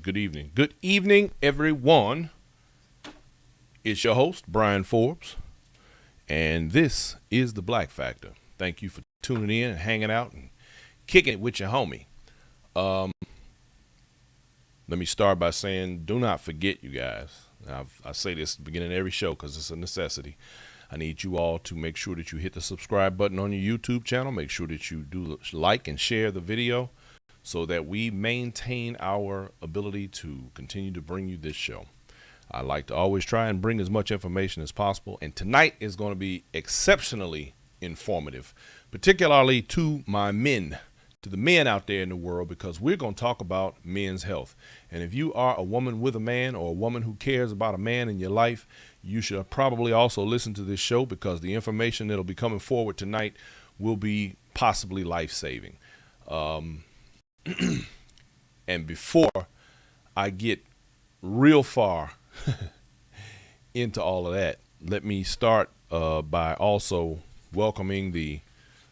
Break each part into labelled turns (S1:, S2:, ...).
S1: evening. Good evening, everyone. It's your host, Brian Forbes, and this is The Black Factor. Thank you for tuning in and hanging out and kicking it with your homie. Let me start by saying, do not forget, you guys. I say this at the beginning of every show because it's a necessity. I need you all to make sure that you hit the subscribe button on your YouTube channel. Make sure that you do like and share the video so that we maintain our ability to continue to bring you this show. I like to always try and bring as much information as possible, and tonight is going to be exceptionally informative, particularly to my men, to the men out there in the world, because we're going to talk about men's health. And if you are a woman with a man or a woman who cares about a man in your life, you should probably also listen to this show, because the information that'll be coming forward tonight will be possibly life-saving. And before I get real far into all of that, let me start by also welcoming the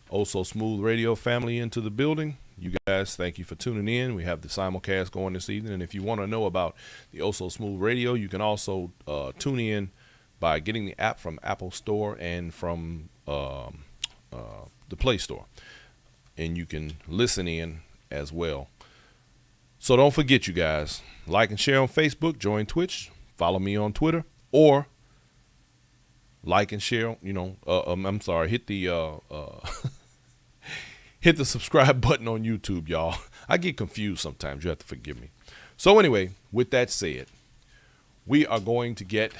S1: Oh So Smooth Radio family into the building. You guys, thank you for tuning in. We have the simulcast going this evening, and if you want to know about the Oh So Smooth Radio, you can also tune in by getting the app from Apple Store and from the Play Store, and you can listen in as well. So don't forget, you guys, like and share on Facebook, join Twitch, follow me on Twitter, or like and share, hit the hit the subscribe button on YouTube, y'all. I get confused sometimes. You have to forgive me. So anyway, with that said, we are going to get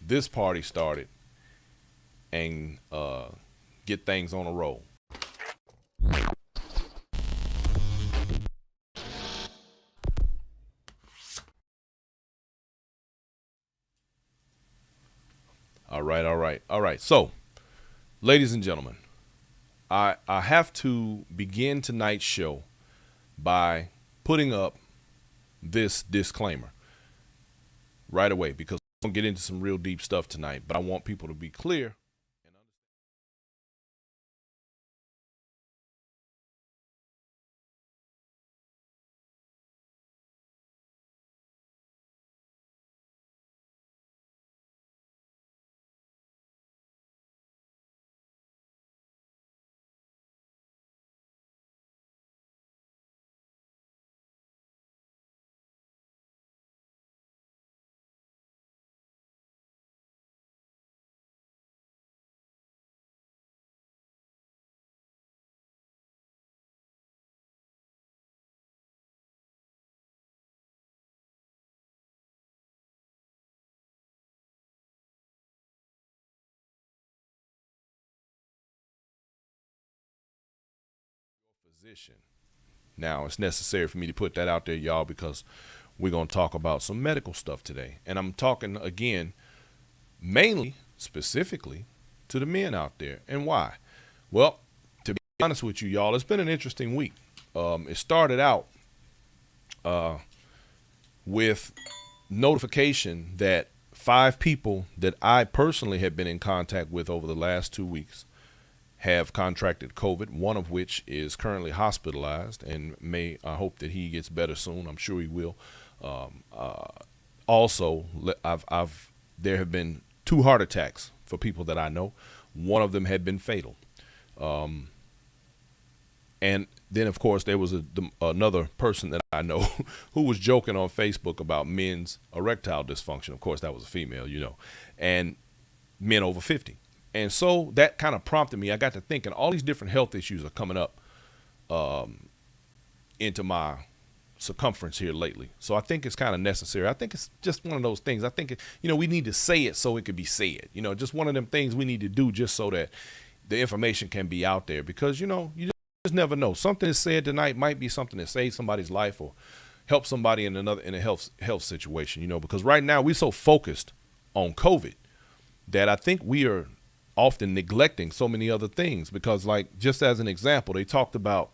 S1: this party started and get things on a roll. All right. So, ladies and gentlemen, I have to begin tonight's show by putting up this disclaimer right away, because we're going to get into some real deep stuff tonight, but I want people to be clear. Physician. Now, it's necessary for me to put that out there, y'all, because we're going to talk about some medical stuff today. And I'm talking, again, mainly, specifically, to the men out there. And why? Well, to be honest with you, y'all, it's been an interesting week. It started out with notification that 5 people that I personally have been in contact with over the last 2 weeks have contracted COVID, one of which is currently hospitalized, and I hope that he gets better soon. I'm sure he will. Also, there have been 2 heart attacks for people that I know. One of them had been fatal. And then, of course, there was another person that I know who was joking on Facebook about men's erectile dysfunction. Of course, that was a female, and men over 50. And so that kind of prompted me. I got to thinking, all these different health issues are coming up into my circumference here lately. So I think it's kind of necessary. I think it's just one of those things. I think, we need to say it so it could be said. Just one of them things we need to do just so that the information can be out there. Because, you just never know. Something that's said tonight might be something that saves somebody's life or helps somebody in a health situation, because right now we're so focused on COVID that I think we are often neglecting so many other things. Because, like, just as an example, they talked about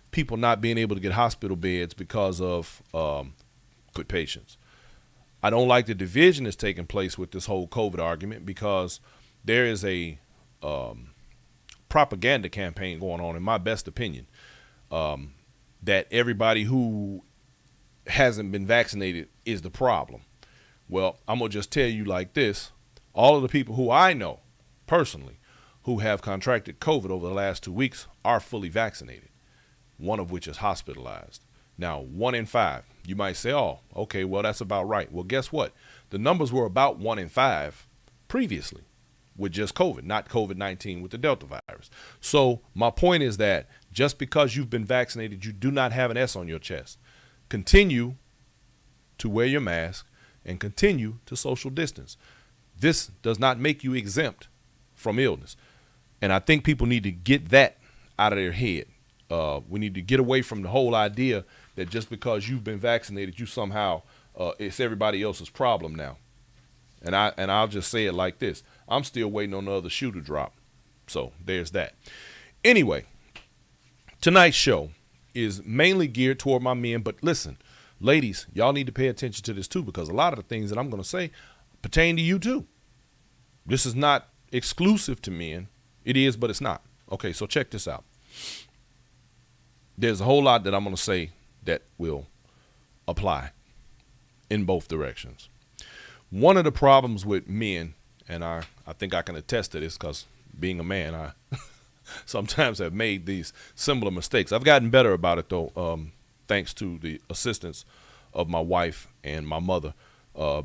S1: people not being able to get hospital beds because of good patients. I don't like the division that's taking place with this whole COVID argument, because there is a propaganda campaign going on, in my best opinion, that everybody who hasn't been vaccinated is the problem. Well, I'm going to just tell you like this. All of the people who I know personally who have contracted COVID over the last 2 weeks are fully vaccinated, one of which is hospitalized. Now, 1 in 5. You might say, oh, okay, well, that's about right. Well, guess what? The numbers were about 1 in 5 previously with just COVID, not COVID-19 with the Delta virus. So my point is that just because you've been vaccinated, you do not have an S on your chest. Continue to wear your mask and continue to social distance. This does not make you exempt from illness. And I think people need to get that out of their head. We need to get away from the whole idea that just because you've been vaccinated, you somehow, it's everybody else's problem now. And I'll just say it like this. I'm still waiting on the other shoe to drop. So there's that. Anyway, tonight's show is mainly geared toward my men. But listen, ladies, y'all need to pay attention to this too, because a lot of the things that I'm going to say pertain to you too. This is not exclusive to men. It is, but it's not. Okay, so check this out. There's a whole lot that I'm going to say that will apply in both directions. One of the problems with men, and I think I can attest to this because being a man, I sometimes have made these similar mistakes. I've gotten better about it though, thanks to the assistance of my wife and my mother,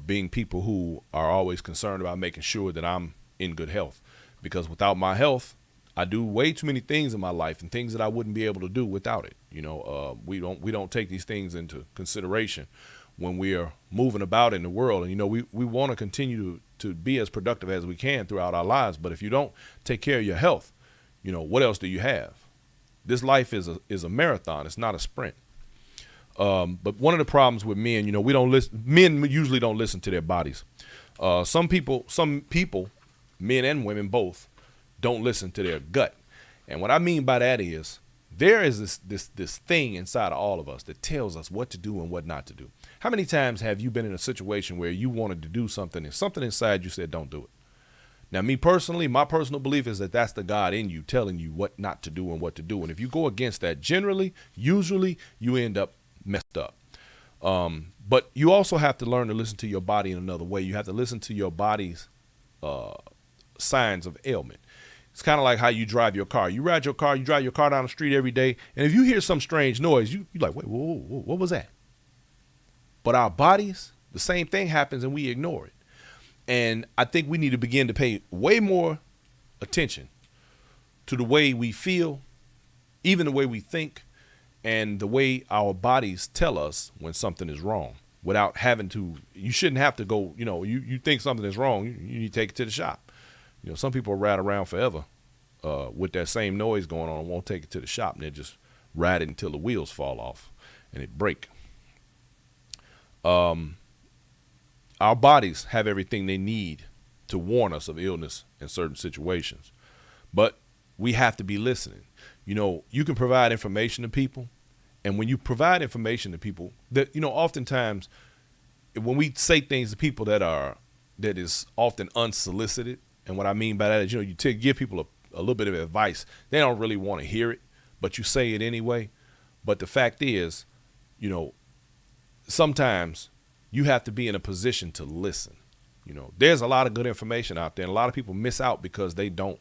S1: being people who are always concerned about making sure that I'm in good health. Because without my health, I do way too many things in my life and things that I wouldn't be able to do without it. You know, we don't take these things into consideration when we are moving about in the world. And, you know, we want to continue to be as productive as we can throughout our lives. But if you don't take care of your health, you know, what else do you have? This life is a marathon. It's not a sprint. But one of the problems with men, you know, men usually don't listen to their bodies. Some people, men and women both, don't listen to their gut. And what I mean by that is there is this thing inside of all of us that tells us what to do and what not to do. How many times have you been in a situation where you wanted to do something and something inside you said don't do it? Now, me personally, my personal belief is that that's the God in you telling you what not to do and what to do. And if you go against that, usually you end up messed up. But you also have to learn to listen to your body in another way. You have to listen to your body's signs of ailment. It's kind of like how you drive your car. You drive your car down the street every day, and if you hear some strange noise, you're like, wait, whoa, what was that? But our bodies, the same thing happens, and we ignore it. And I think we need to begin to pay way more attention to the way we feel, even the way we think, and the way our bodies tell us when something is wrong without having to. You shouldn't have to go, you know, you think something is wrong, you need to take it to the shop. You know, some people ride around forever with that same noise going on and won't take it to the shop, and they just ride it until the wheels fall off and it break. Our bodies have everything they need to warn us of illness in certain situations, but we have to be listening. You know, you can provide information to people, and when you provide information to people, that, you know, oftentimes when we say things to people that is often unsolicited. And what I mean by that is, you know, you give people a little bit of advice. They don't really want to hear it, but you say it anyway. But the fact is, you know, sometimes you have to be in a position to listen. You know, there's a lot of good information out there, and a lot of people miss out because they don't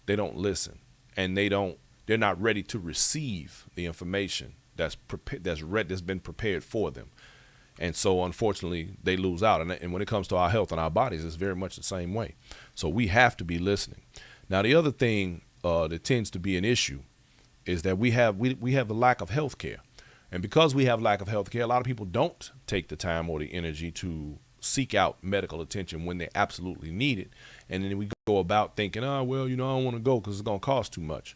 S1: listen, and they're not ready to receive the information that's been prepared for them. And so, unfortunately, they lose out. And when it comes to our health and our bodies, it's very much the same way. So we have to be listening. Now, the other thing that tends to be an issue is that we have the lack of health care. And because we have lack of health care, a lot of people don't take the time or the energy to seek out medical attention when they absolutely need it. And then we go about thinking, well, you know, I don't want to go because it's going to cost too much.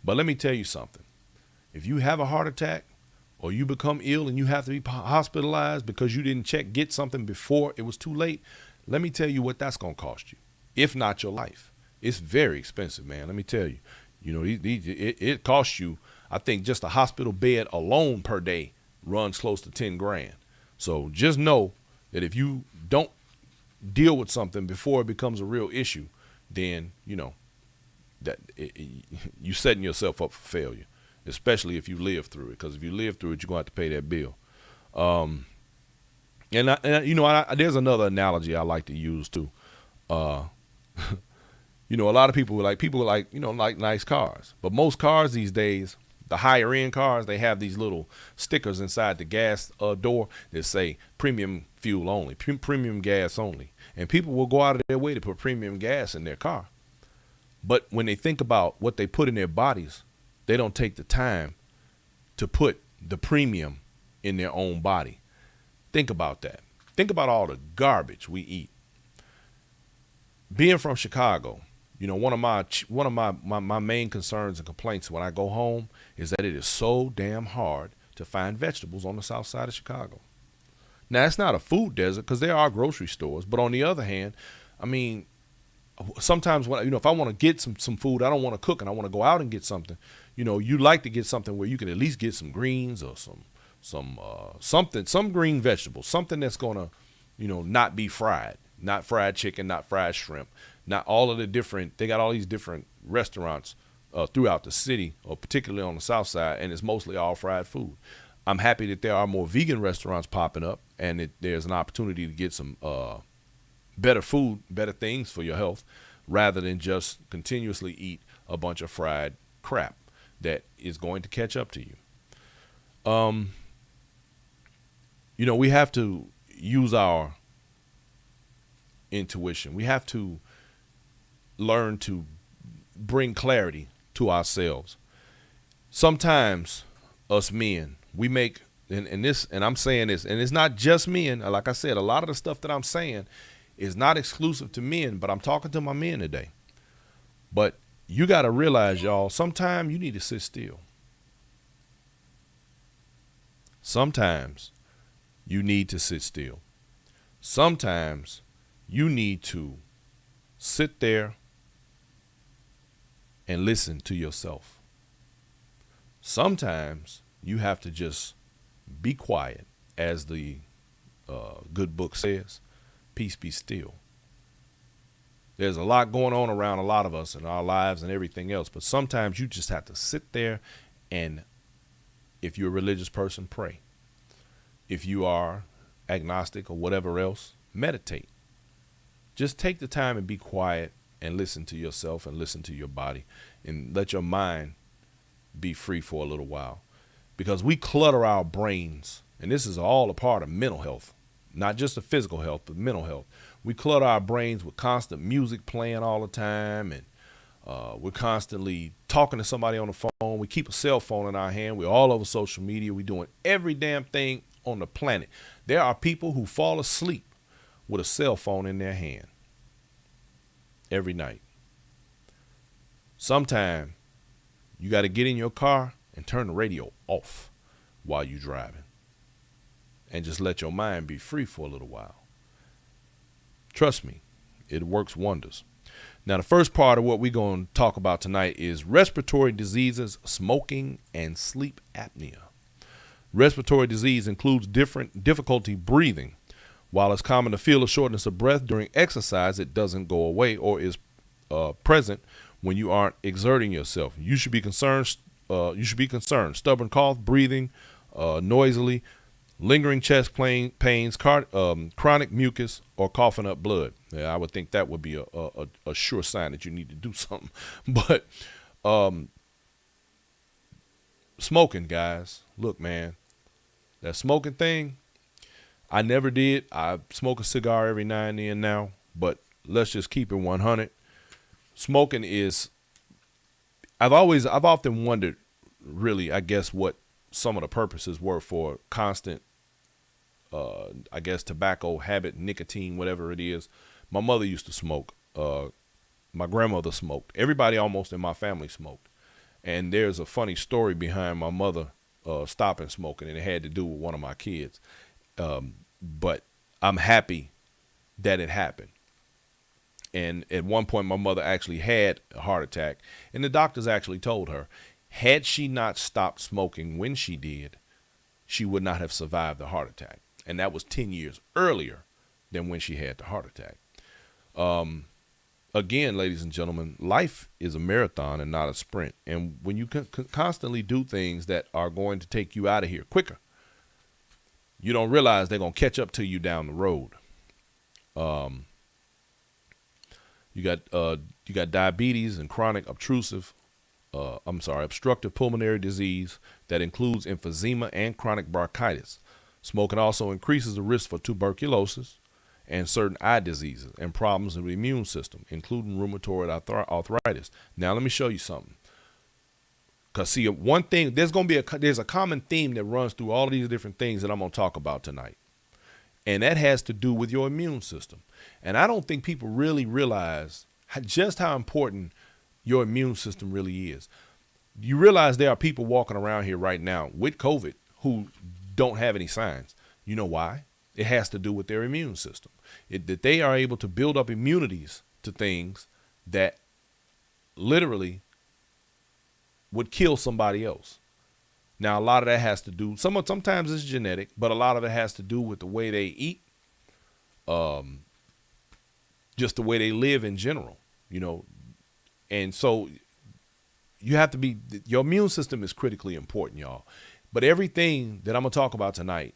S1: But let me tell you something. If you have a heart attack, or you become ill and you have to be hospitalized because you didn't get something before it was too late, let me tell you what that's going to cost you, if not your life. It's very expensive, man. Let me tell you. You know, it costs you, I think just a hospital bed alone per day runs close to 10 grand. So just know that if you don't deal with something before it becomes a real issue, then, you know, that you're setting yourself up for failure. Especially if you live through it, because if you live through it, you're going to have to pay that bill. There's another analogy I like to use too. A lot of people like nice cars, but most cars these days, the higher end cars, they have these little stickers inside the gas door that say premium fuel only, premium gas only, and people will go out of their way to put premium gas in their car. But when they think about what they put in their bodies, they don't take the time to put the premium in their own body. Think about that. Think about all the garbage we eat. Being from Chicago, one of my main concerns and complaints when I go home is that it is so damn hard to find vegetables on the south side of Chicago. Now, it's not a food desert because there are grocery stores, but on the other hand, I mean, sometimes when if I want to get some food, I don't want to cook and I want to go out and get something. You like to get something where you can at least get some greens or some green vegetables, something that's gonna, not be fried, not fried chicken, not fried shrimp, not all of the different. They got all these different restaurants throughout the city, or particularly on the south side, and it's mostly all fried food. I'm happy that there are more vegan restaurants popping up, and there's an opportunity to get some better food, better things for your health, rather than just continuously eat a bunch of fried crap that is going to catch up to you. We have to use our intuition. We have to learn to bring clarity to ourselves. Sometimes us men, we make, and I'm saying this, and it's not just men. Like I said, a lot of the stuff that I'm saying is not exclusive to men, but I'm talking to my men today. But you got to realize, y'all, sometimes you need to sit still. Sometimes you need to sit still. Sometimes you need to sit there and listen to yourself. Sometimes you have to just be quiet, as the good book says, peace be still. There's a lot going on around a lot of us in our lives and everything else, but sometimes you just have to sit there and, if you're a religious person, pray. If you are agnostic or whatever else, meditate. Just take the time and be quiet and listen to yourself and listen to your body and let your mind be free for a little while. Because we clutter our brains, and this is all a part of mental health, not just the physical health, but mental health. We clutter our brains with constant music playing all the time, and we're constantly talking to somebody on the phone. We keep a cell phone in our hand. We're all over social media. We're doing every damn thing on the planet. There are people who fall asleep with a cell phone in their hand every night. Sometime you got to get in your car and turn the radio off while you're driving and just let your mind be free for a little while. Trust me, it works wonders. Now, the first part of what we're going to talk about tonight is respiratory diseases, smoking, and sleep apnea. Respiratory disease includes difficulty breathing. While it's common to feel a shortness of breath during exercise, it doesn't go away or is present when you aren't exerting yourself. You should be concerned. Stubborn cough, breathing noisily, lingering chest pains, chronic mucus, or coughing up blood. Yeah, I would think that would be a sure sign that you need to do something. But smoking, guys, look, man, that smoking thing, I never did. I smoke a cigar every now and then now, but let's just keep it 100. Smoking is, I've often wondered, really, I guess, what some of the purposes were for constant, I guess, tobacco habit, nicotine, whatever it is. My mother used to smoke. My grandmother smoked. Everybody almost in my family smoked. And there's a funny story behind my mother stopping smoking, and it had to do with one of my kids. But I'm happy that it happened. And at one point, my mother actually had a heart attack, and the doctors actually told her, had she not stopped smoking when she did, she would not have survived the heart attack. And that was 10 years earlier than when she had the heart attack. Again, ladies and gentlemen, life is a marathon and not a sprint. And when you constantly do things that are going to take you out of here quicker, You don't realize they're going to catch up to you down the road. You got diabetes and chronic obstructive pulmonary disease that includes emphysema and chronic bronchitis. Smoking also increases the risk for tuberculosis and certain eye diseases and problems in the immune system, including rheumatoid arthritis. Now, let me show you something. Because, see, one thing, there's a common theme that runs through all of these different things that I'm going to talk about tonight. And that has to do with your immune system. And I don't think people really realize just how important your immune system really is. You realize there are people walking around here right now with COVID who don't have any signs. You know why? It has to do with their immune system. That they are able to build up immunities to things that literally would kill somebody else. Now, a lot of that has to do, sometimes it's genetic, but a lot of it has to do with the way they eat, just the way they live in general, And so your immune system is critically important, y'all. But everything that I'm going to talk about tonight,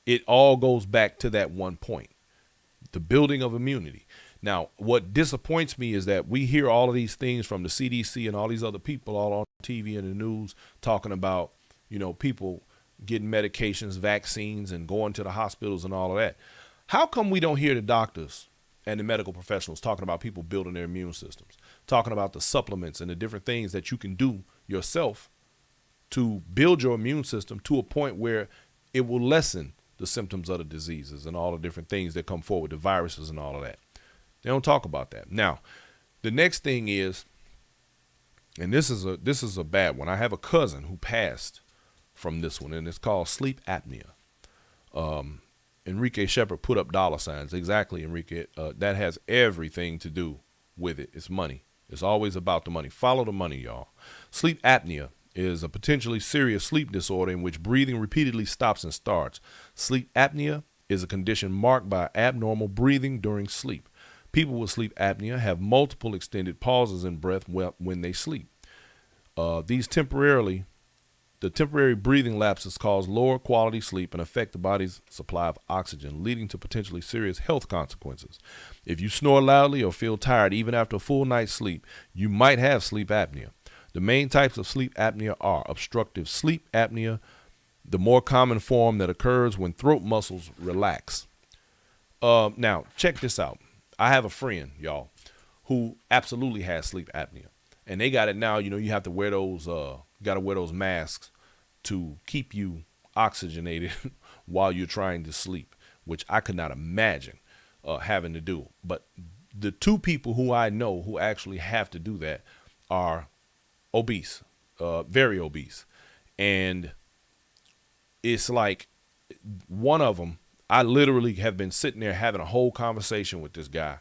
S1: it all goes back to that one point, the building of immunity. Now, what disappoints me is that we hear all of these things from the CDC and all these other people all on TV and the news talking about, people getting medications, vaccines, and going to the hospitals and all of that. How come we don't hear the doctors and the medical professionals talking about people building their immune systems, talking about the supplements and the different things that you can do yourself to build your immune system to a point where it will lessen the symptoms of the diseases and all the different things that come forward, the viruses and all of that? They don't talk about that. Now, the next thing is, and this is a bad one. I have a cousin who passed from this one, and it's called sleep apnea. Enrique Shepard put up $signs. Exactly, Enrique. That has everything to do with it. It's money. It's always about the money. Follow the money, y'all. Sleep apnea is a potentially serious sleep disorder in which breathing repeatedly stops and starts. Sleep apnea is a condition marked by abnormal breathing during sleep. People with sleep apnea have multiple extended pauses in breath when they sleep. The temporary breathing lapses cause lower quality sleep and affect the body's supply of oxygen, leading to potentially serious health consequences. If you snore loudly or feel tired even after a full night's sleep, you might have sleep apnea. The main types of sleep apnea are obstructive sleep apnea, the more common form that occurs when throat muscles relax. Now, check this out. I have a friend, y'all, who absolutely has sleep apnea. And they got it now. You have to wear those masks to keep you oxygenated while you're trying to sleep, which I could not imagine having to do. But the two people who I know who actually have to do that are obese, very obese. And it's like one of them, I literally have been sitting there having a whole conversation with this guy,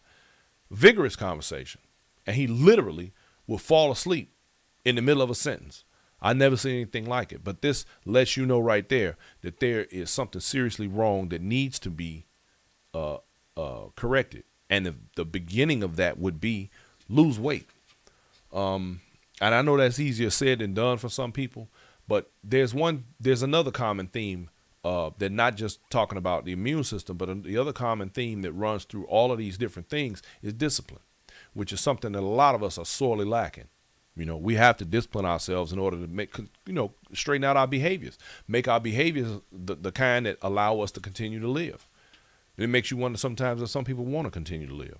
S1: vigorous conversation, and he literally will fall asleep in the middle of a sentence. I never seen anything like it, but this lets you know right there that there is something seriously wrong that needs to be corrected. And the beginning of that would be lose weight. And I know that's easier said than done for some people, but there's another common theme that not just talking about the immune system, but the other common theme that runs through all of these different things is discipline, which is something that a lot of us are sorely lacking. We have to discipline ourselves in order to straighten out our behaviors, make our behaviors the kind that allow us to continue to live. It makes you wonder sometimes if some people want to continue to live.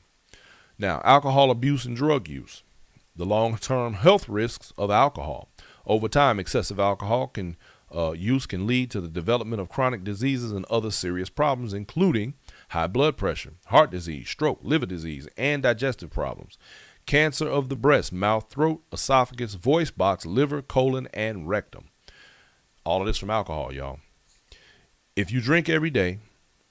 S1: Now, alcohol abuse and drug use, the long-term health risks of alcohol. Over time, excessive alcohol use can lead to the development of chronic diseases and other serious problems, including high blood pressure, heart disease, stroke, liver disease, and digestive problems. Cancer of the breast, mouth, throat, esophagus, voice box, liver, colon, and rectum. All of this from alcohol, y'all. If you drink every day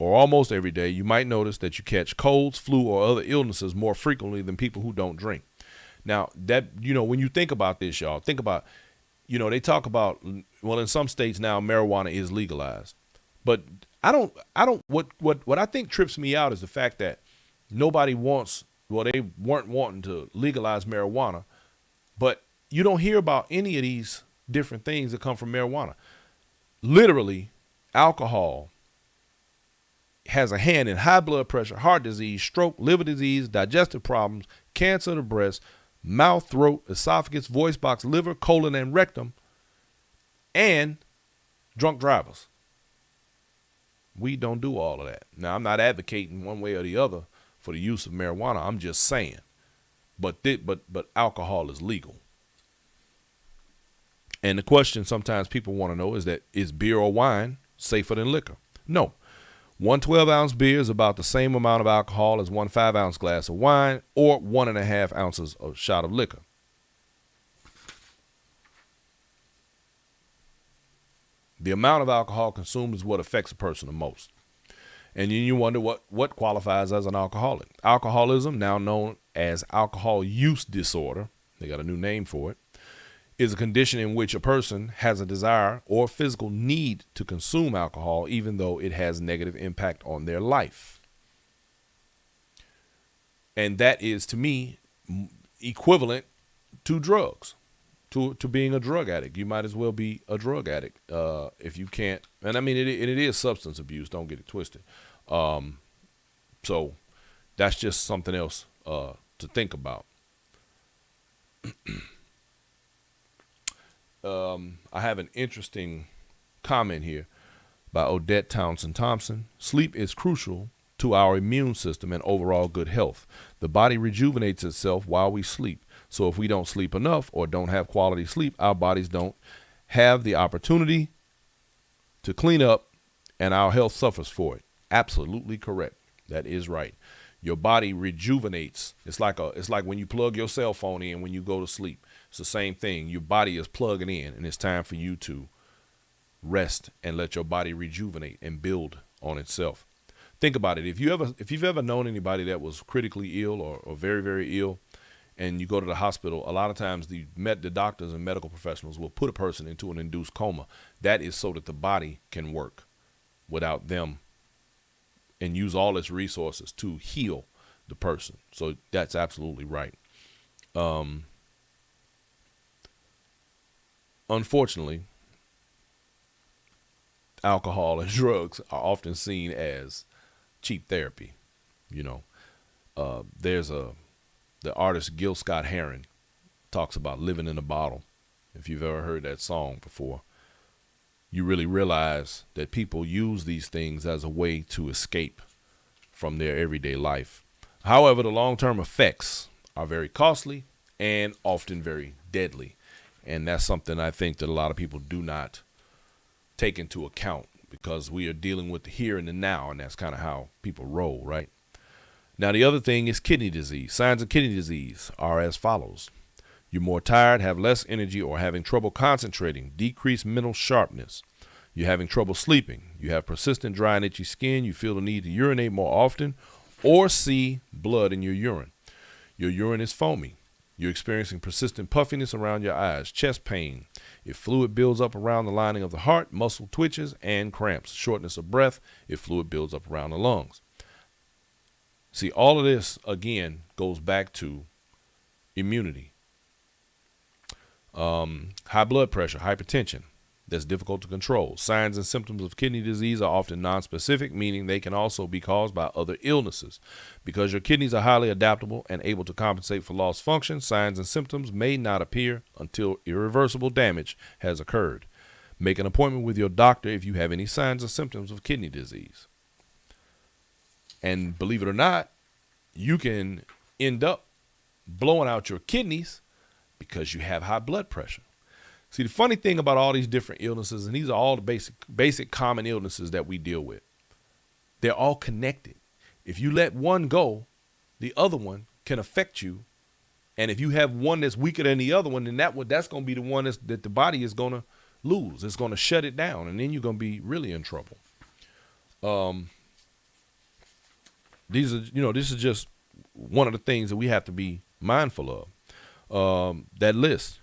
S1: or almost every day, you might notice that you catch colds, flu, or other illnesses more frequently than people who don't drink. Now, that, when you think about this, y'all, think about, they talk about, well, in some states now, marijuana is legalized. But what I think trips me out is the fact that nobody they weren't wanting to legalize marijuana, but you don't hear about any of these different things that come from marijuana. Literally, alcohol has a hand in high blood pressure, heart disease, stroke, liver disease, digestive problems, cancer of the breast, mouth, throat, esophagus, voice box, liver, colon, and rectum, and drunk drivers. We don't do all of that. Now, I'm not advocating one way or the other for the use of marijuana. I'm just saying. But alcohol is legal. And the question sometimes people want to know is that, is beer or wine safer than liquor? No. One 12-ounce beer is about the same amount of alcohol as one 5-ounce glass of wine or 1.5 ounces of shot of liquor. The amount of alcohol consumed is what affects a person the most. And then you wonder what qualifies as an alcoholic. Alcoholism, now known as alcohol use disorder, they got a new name for it, is a condition in which a person has a desire or physical need to consume alcohol even though it has negative impact on their life. And that is, to me, equivalent to drugs, to being a drug addict. You might as well be a drug addict if you can't. And I mean, it is substance abuse. Don't get it twisted. So that's just something else to think about. I have an interesting comment here by Odette Townsend Thompson. Sleep is crucial to our immune system and overall good health. The body rejuvenates itself while we sleep. So if we don't sleep enough or don't have quality sleep, our bodies don't have the opportunity to clean up and our health suffers for it. Absolutely correct. That is right. Your body rejuvenates. It's like when you plug your cell phone in when you go to sleep. It's the same thing. Your body is plugging in, and it's time for you to rest and let your body rejuvenate and build on itself. Think about it. If you've ever known anybody that was critically ill or very, very ill, and you go to the hospital, a lot of times the doctors and medical professionals will put a person into an induced coma. That is so that the body can work without them and use all its resources to heal the person. So that's absolutely right. Unfortunately, alcohol and drugs are often seen as cheap therapy. There's the artist Gil Scott-Heron talks about living in a bottle. If you've ever heard that song before, you really realize that people use these things as a way to escape from their everyday life. However, the long-term effects are very costly and often very deadly. And that's something I think that a lot of people do not take into account because we are dealing with the here and the now, and that's kind of how people roll, right? Now, the other thing is kidney disease. Signs of kidney disease are as follows. You're more tired, have less energy, or having trouble concentrating, decreased mental sharpness. You're having trouble sleeping. You have persistent dry and itchy skin. You feel the need to urinate more often or see blood in your urine. Your urine is foamy. You're experiencing persistent puffiness around your eyes, chest pain. If fluid builds up around the lining of the heart, muscle twitches, and cramps. Shortness of breath if fluid builds up around the lungs. See, all of this, again, goes back to immunity. High blood pressure, hypertension, that's difficult to control. Signs and symptoms of kidney disease are often nonspecific, meaning they can also be caused by other illnesses. Because your kidneys are highly adaptable and able to compensate for lost function, signs and symptoms may not appear until irreversible damage has occurred. Make an appointment with your doctor if you have any signs or symptoms of kidney disease. And believe it or not, you can end up blowing out your kidneys because you have high blood pressure. See, the funny thing about all these different illnesses, and these are all the basic common illnesses that we deal with, they're all connected. If you let one go, the other one can affect you. And if you have one that's weaker than the other one, then that's going to be the one that the body is going to lose. It's going to shut it down, and then you're going to be really in trouble. This is just one of the things that we have to be mindful of. That list.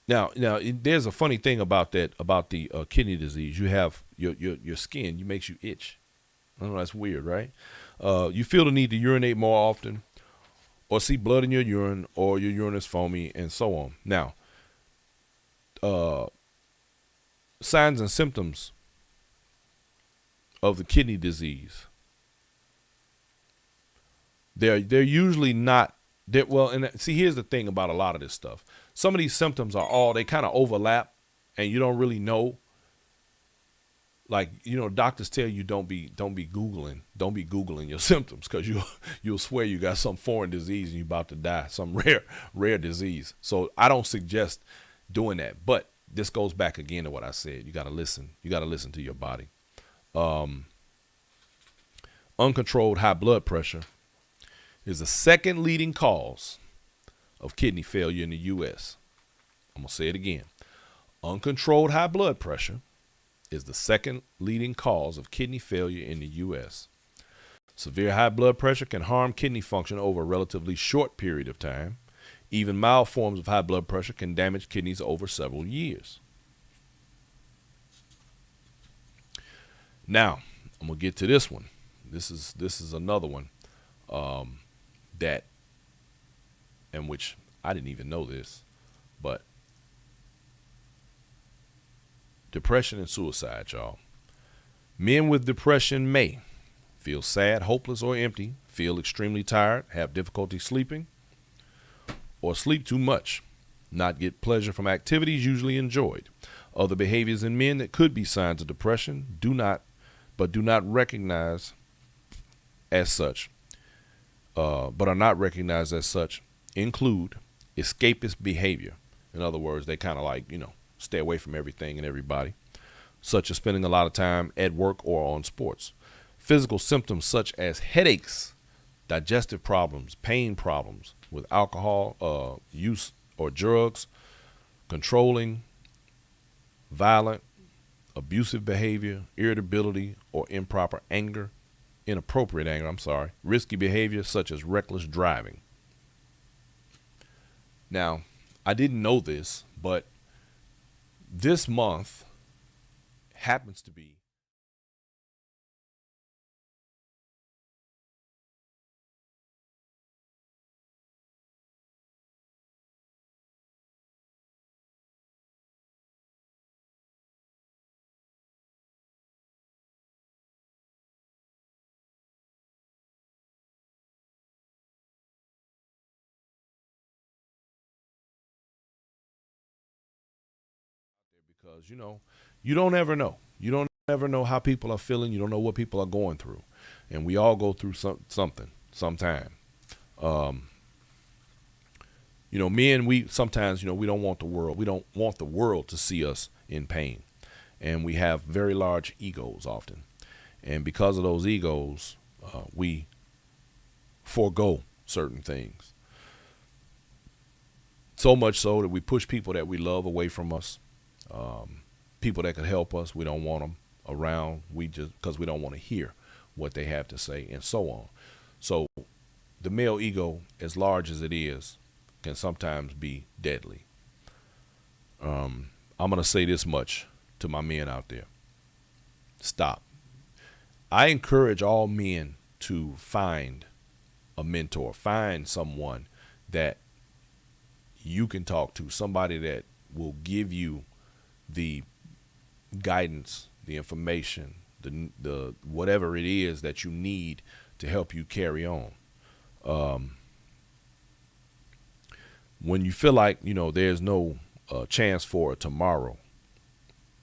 S1: Now, there's a funny thing about the kidney disease. You have your skin, makes you itch. I know that's weird, right? You feel the need to urinate more often, or see blood in your urine, or your urine is foamy, and so on. Now, signs and symptoms of the kidney disease. They're usually not. Well, and see, here's the thing about a lot of this stuff. Some of these symptoms they kind of overlap, and you don't really know. Like, doctors tell you don't be Googling your symptoms, because you'll swear you got some foreign disease and you're about to die, some rare disease. So I don't suggest doing that. But this goes back again to what I said. You got to listen. You got to listen to your body. Uncontrolled high blood pressure is the second leading cause of kidney failure in the U.S. I'm going to say it again. Uncontrolled high blood pressure is the second leading cause of kidney failure in the U.S. Severe high blood pressure can harm kidney function over a relatively short period of time. Even mild forms of high blood pressure can damage kidneys over several years. Now, I'm going to get to this one. This is another one in which I didn't even know this, but depression and suicide, y'all. Men with depression may feel sad, hopeless, or empty, feel extremely tired, have difficulty sleeping, or sleep too much, not get pleasure from activities usually enjoyed. Other behaviors in men that could be signs of depression do not recognize as such, but are not recognized as such, include escapist behavior. In other words, they kind of like, stay away from everything and everybody, such as spending a lot of time at work or on sports. Physical symptoms such as headaches, digestive problems, pain problems with alcohol use or drugs, controlling, violent, abusive behavior, irritability or inappropriate anger, risky behavior such as reckless driving. Now, I didn't know this, but this month happens to be because you don't ever know. You don't ever know how people are feeling. You don't know what people are going through, and we all go through something sometime. Men, we sometimes we don't want the world. We don't want the world to see us in pain, and we have very large egos often, and because of those egos, we forego certain things. So much so that we push people that we love away from us. People that could help us, we don't want them around. Because we don't want to hear what they have to say, and so on. So the male ego, as large as it is, can sometimes be deadly. I'm going to say this much to my men out there. Stop. I encourage all men to find a mentor, find someone that you can talk to, somebody that will give you the guidance, the information, the whatever it is that you need to help you carry on. When you feel like there's no chance for a tomorrow,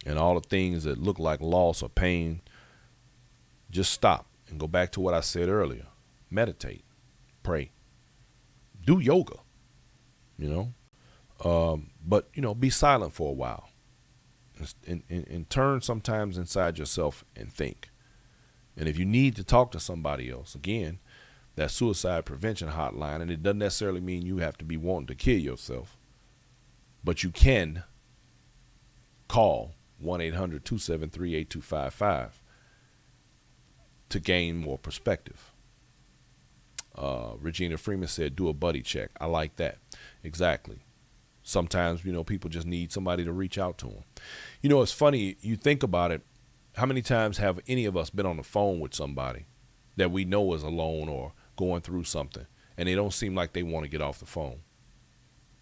S1: and all the things that look like loss or pain, just stop and go back to what I said earlier. Meditate, pray, do yoga, but be silent for a while. And turn sometimes inside yourself and think. And if you need to talk to somebody else, again, that suicide prevention hotline, and it doesn't necessarily mean you have to be wanting to kill yourself, but you can call 1-800-273-8255 to gain more perspective. Regina Freeman said, do a buddy check. I like that. Exactly. Sometimes, people just need somebody to reach out to them. It's funny. You think about it. How many times have any of us been on the phone with somebody that we know is alone or going through something, and they don't seem like they want to get off the phone?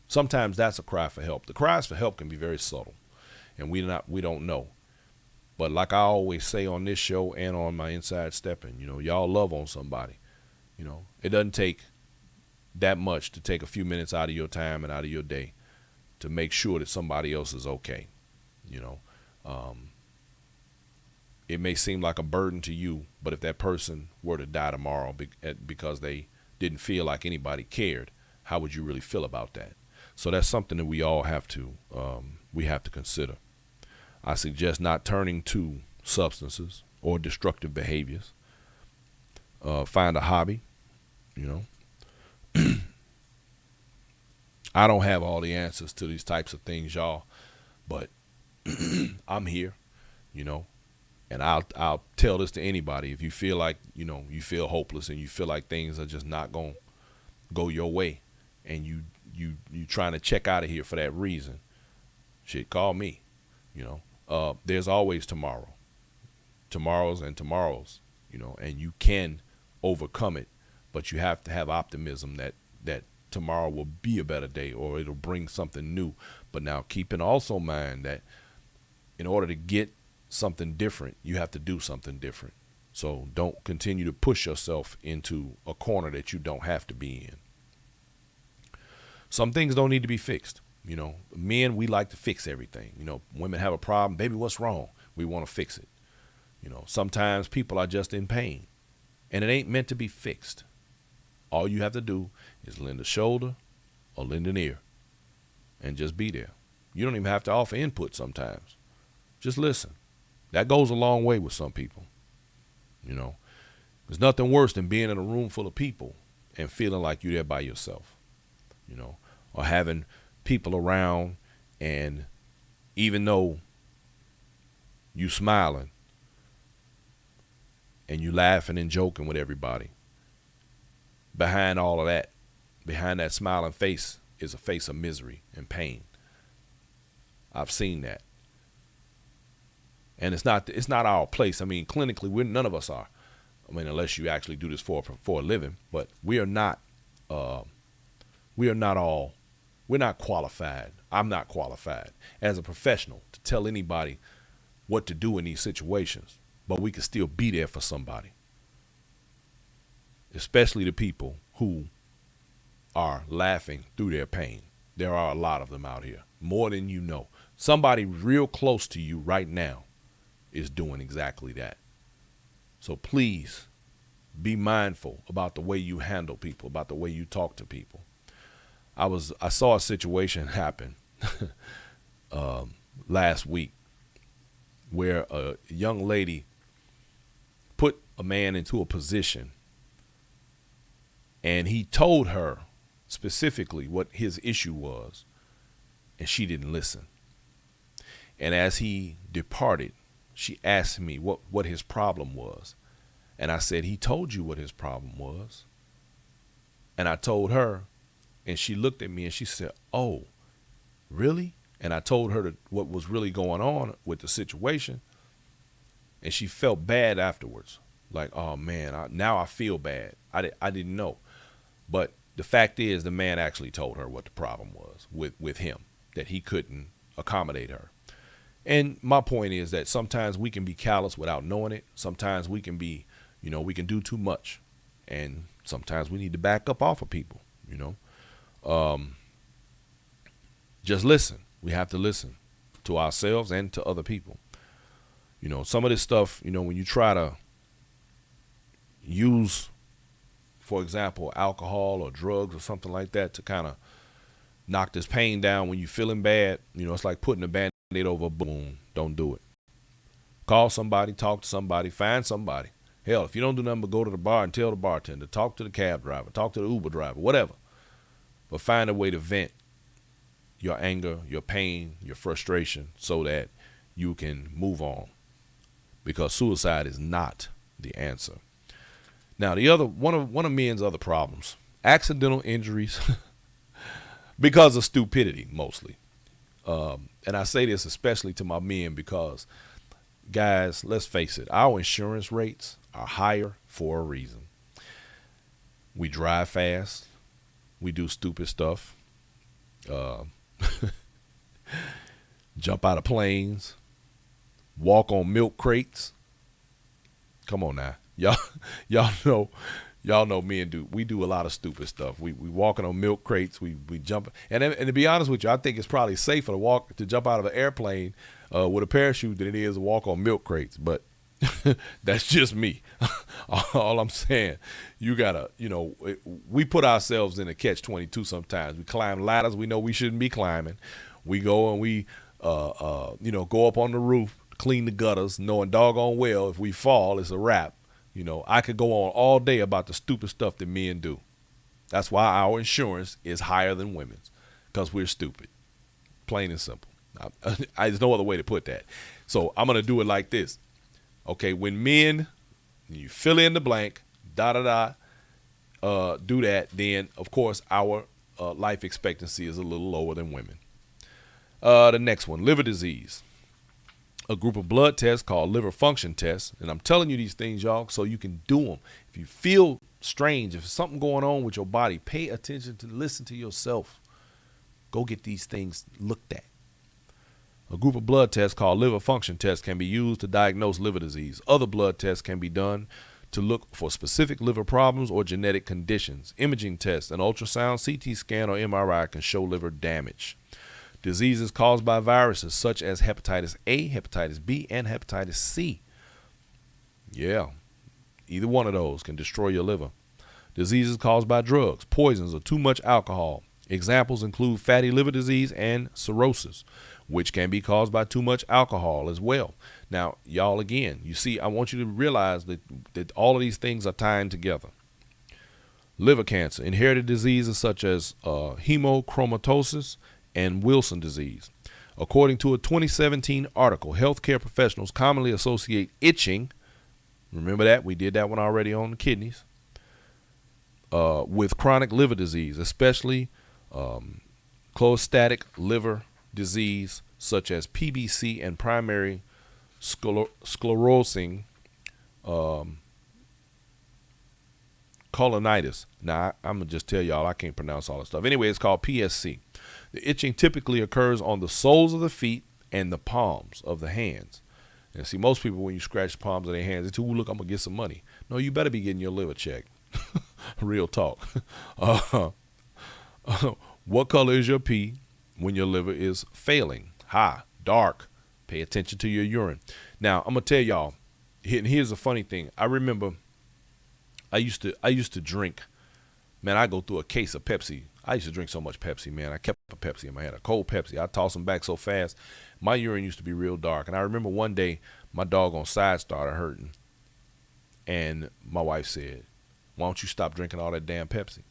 S1: Sometimes that's a cry for help. The cries for help can be very subtle, and we don't know. But like I always say on this show and on my Inside Stepping, y'all love on somebody. It doesn't take that much to take a few minutes out of your time and out of your day to make sure that somebody else is okay. It may seem like a burden to you, but if that person were to die tomorrow because they didn't feel like anybody cared, how would you really feel about that? So that's something that we all have to consider. I suggest not turning to substances or destructive behaviors. Find a hobby. I don't have all the answers to these types of things, y'all, but I'm here, and I'll tell this to anybody. If you feel like, you feel hopeless and you feel like things are just not going to go your way and you trying to check out of here for that reason, shit, call me. There's always tomorrows and tomorrows, and you can overcome it, but you have to have optimism that tomorrow will be a better day or it'll bring something new. But now keep in also mind that in order to get something different, you have to do something different. So don't continue to push yourself into a corner that you don't have to be in. Some things don't need to be fixed. Men, we like to fix everything. Women have a problem. Baby, what's wrong? We want to fix it. Sometimes people are just in pain and it ain't meant to be fixed. All you have to do is lend a shoulder or lend an ear and just be there. You don't even have to offer input sometimes. Just listen. That goes a long way with some people. There's nothing worse than being in a room full of people and feeling like you're there by yourself, or having people around, and even though you smiling and you laughing and joking with everybody, behind all of that, behind that smiling face is a face of misery and pain. I've seen that. And it's not our place. I mean, clinically, none of us are. I mean, unless you actually do this for a living, but we're not qualified. I'm not qualified as a professional to tell anybody what to do in these situations, but we can still be there for somebody, especially the people who are laughing through their pain. There are a lot of them out here, more than you know. Somebody real close to you right now is doing exactly that. So please be mindful about the way you handle people, about the way you talk to people. I saw a situation happen last week where a young lady put a man into a position and he told her specifically what his issue was, and she didn't listen. And as he departed, she asked me what his problem was. And I said, he told you what his problem was. And I told her, and she looked at me and she said, oh, really? And I told her what was really going on with the situation. And she felt bad afterwards. Like, oh man, now I feel bad. I didn't know. But the fact is, the man actually told her what the problem was with him, that he couldn't accommodate her. And my point is that sometimes we can be callous without knowing it. Sometimes we can be, we can do too much. And sometimes we need to back up off of people, Just listen. We have to listen to ourselves and to other people. Some of this stuff, when you try to use, for example, alcohol or drugs or something like that to kind of knock this pain down when you're feeling bad, it's like putting a Band-Aid over a wound. Don't do it. Call somebody, talk to somebody, find somebody. Hell, if you don't do nothing but go to the bar and tell the bartender, talk to the cab driver, talk to the Uber driver, whatever. But find a way to vent your anger, your pain, your frustration so that you can move on. Because suicide is not the answer. Now, one of men's other problems, accidental injuries because of stupidity, mostly. And I say this especially to my men because, guys, let's face it, our insurance rates are higher for a reason. We drive fast. We do stupid stuff. Jump out of planes. walk on milk crates. Come on now. Y'all know me and we do a lot of stupid stuff. We walking on milk crates, we jump, and to be honest with you, I think it's probably safer to jump out of an airplane with a parachute than it is to walk on milk crates. But that's just me. All I'm saying, you gotta, we put ourselves in a catch-22 sometimes. We climb ladders we know we shouldn't be climbing. We go and we go up on the roof, clean the gutters, knowing doggone well if we fall, it's a wrap. I could go on all day about the stupid stuff that men do. That's why our insurance is higher than women's, because we're stupid. Plain and simple. There's no other way to put that. So I'm going to do it like this. Okay, when men, you fill in the blank, do that, then, of course, our life expectancy is a little lower than women. The next one, liver disease. A group of blood tests called liver function tests. And I'm telling you these things, y'all, so you can do them. If you feel strange, if there's something going on with your body, pay attention listen to yourself. Go get these things looked at. A group of blood tests called liver function tests can be used to diagnose liver disease. Other blood tests can be done to look for specific liver problems or genetic conditions. Imaging tests, an ultrasound, CT scan, or MRI can show liver damage. Diseases caused by viruses such as hepatitis A, hepatitis B, and hepatitis C. Yeah, either one of those can destroy your liver. Diseases caused by drugs, poisons, or too much alcohol. Examples include fatty liver disease and cirrhosis, which can be caused by too much alcohol as well. Now, y'all, again, you see, I want you to realize that all of these things are tying together. Liver cancer, inherited diseases such as hemochromatosis and Wilson disease. According to a 2017 article, healthcare professionals commonly associate itching, remember that, we did that one already on the kidneys, with chronic liver disease, especially cholestatic liver disease such as PBC and primary sclerosing colonitis. Now, I'm going to just tell y'all, I can't pronounce all this stuff. Anyway, it's called PSC. The itching typically occurs on the soles of the feet and the palms of the hands. And see, most people, when you scratch the palms of their hands, they say, look, I'm going to get some money. No, you better be getting your liver checked. Real talk. What color is your pee when your liver is failing? High, dark. Pay attention to your urine. Now, I'm going to tell y'all, and here's the funny thing. I remember I used to drink. Man, I go through a case of Pepsi. I used to drink so much Pepsi, man. I kept a Pepsi in my hand, a cold Pepsi. I toss them back so fast. My urine used to be real dark. And I remember one day my doggone side started hurting. And my wife said, why don't you stop drinking all that damn Pepsi? I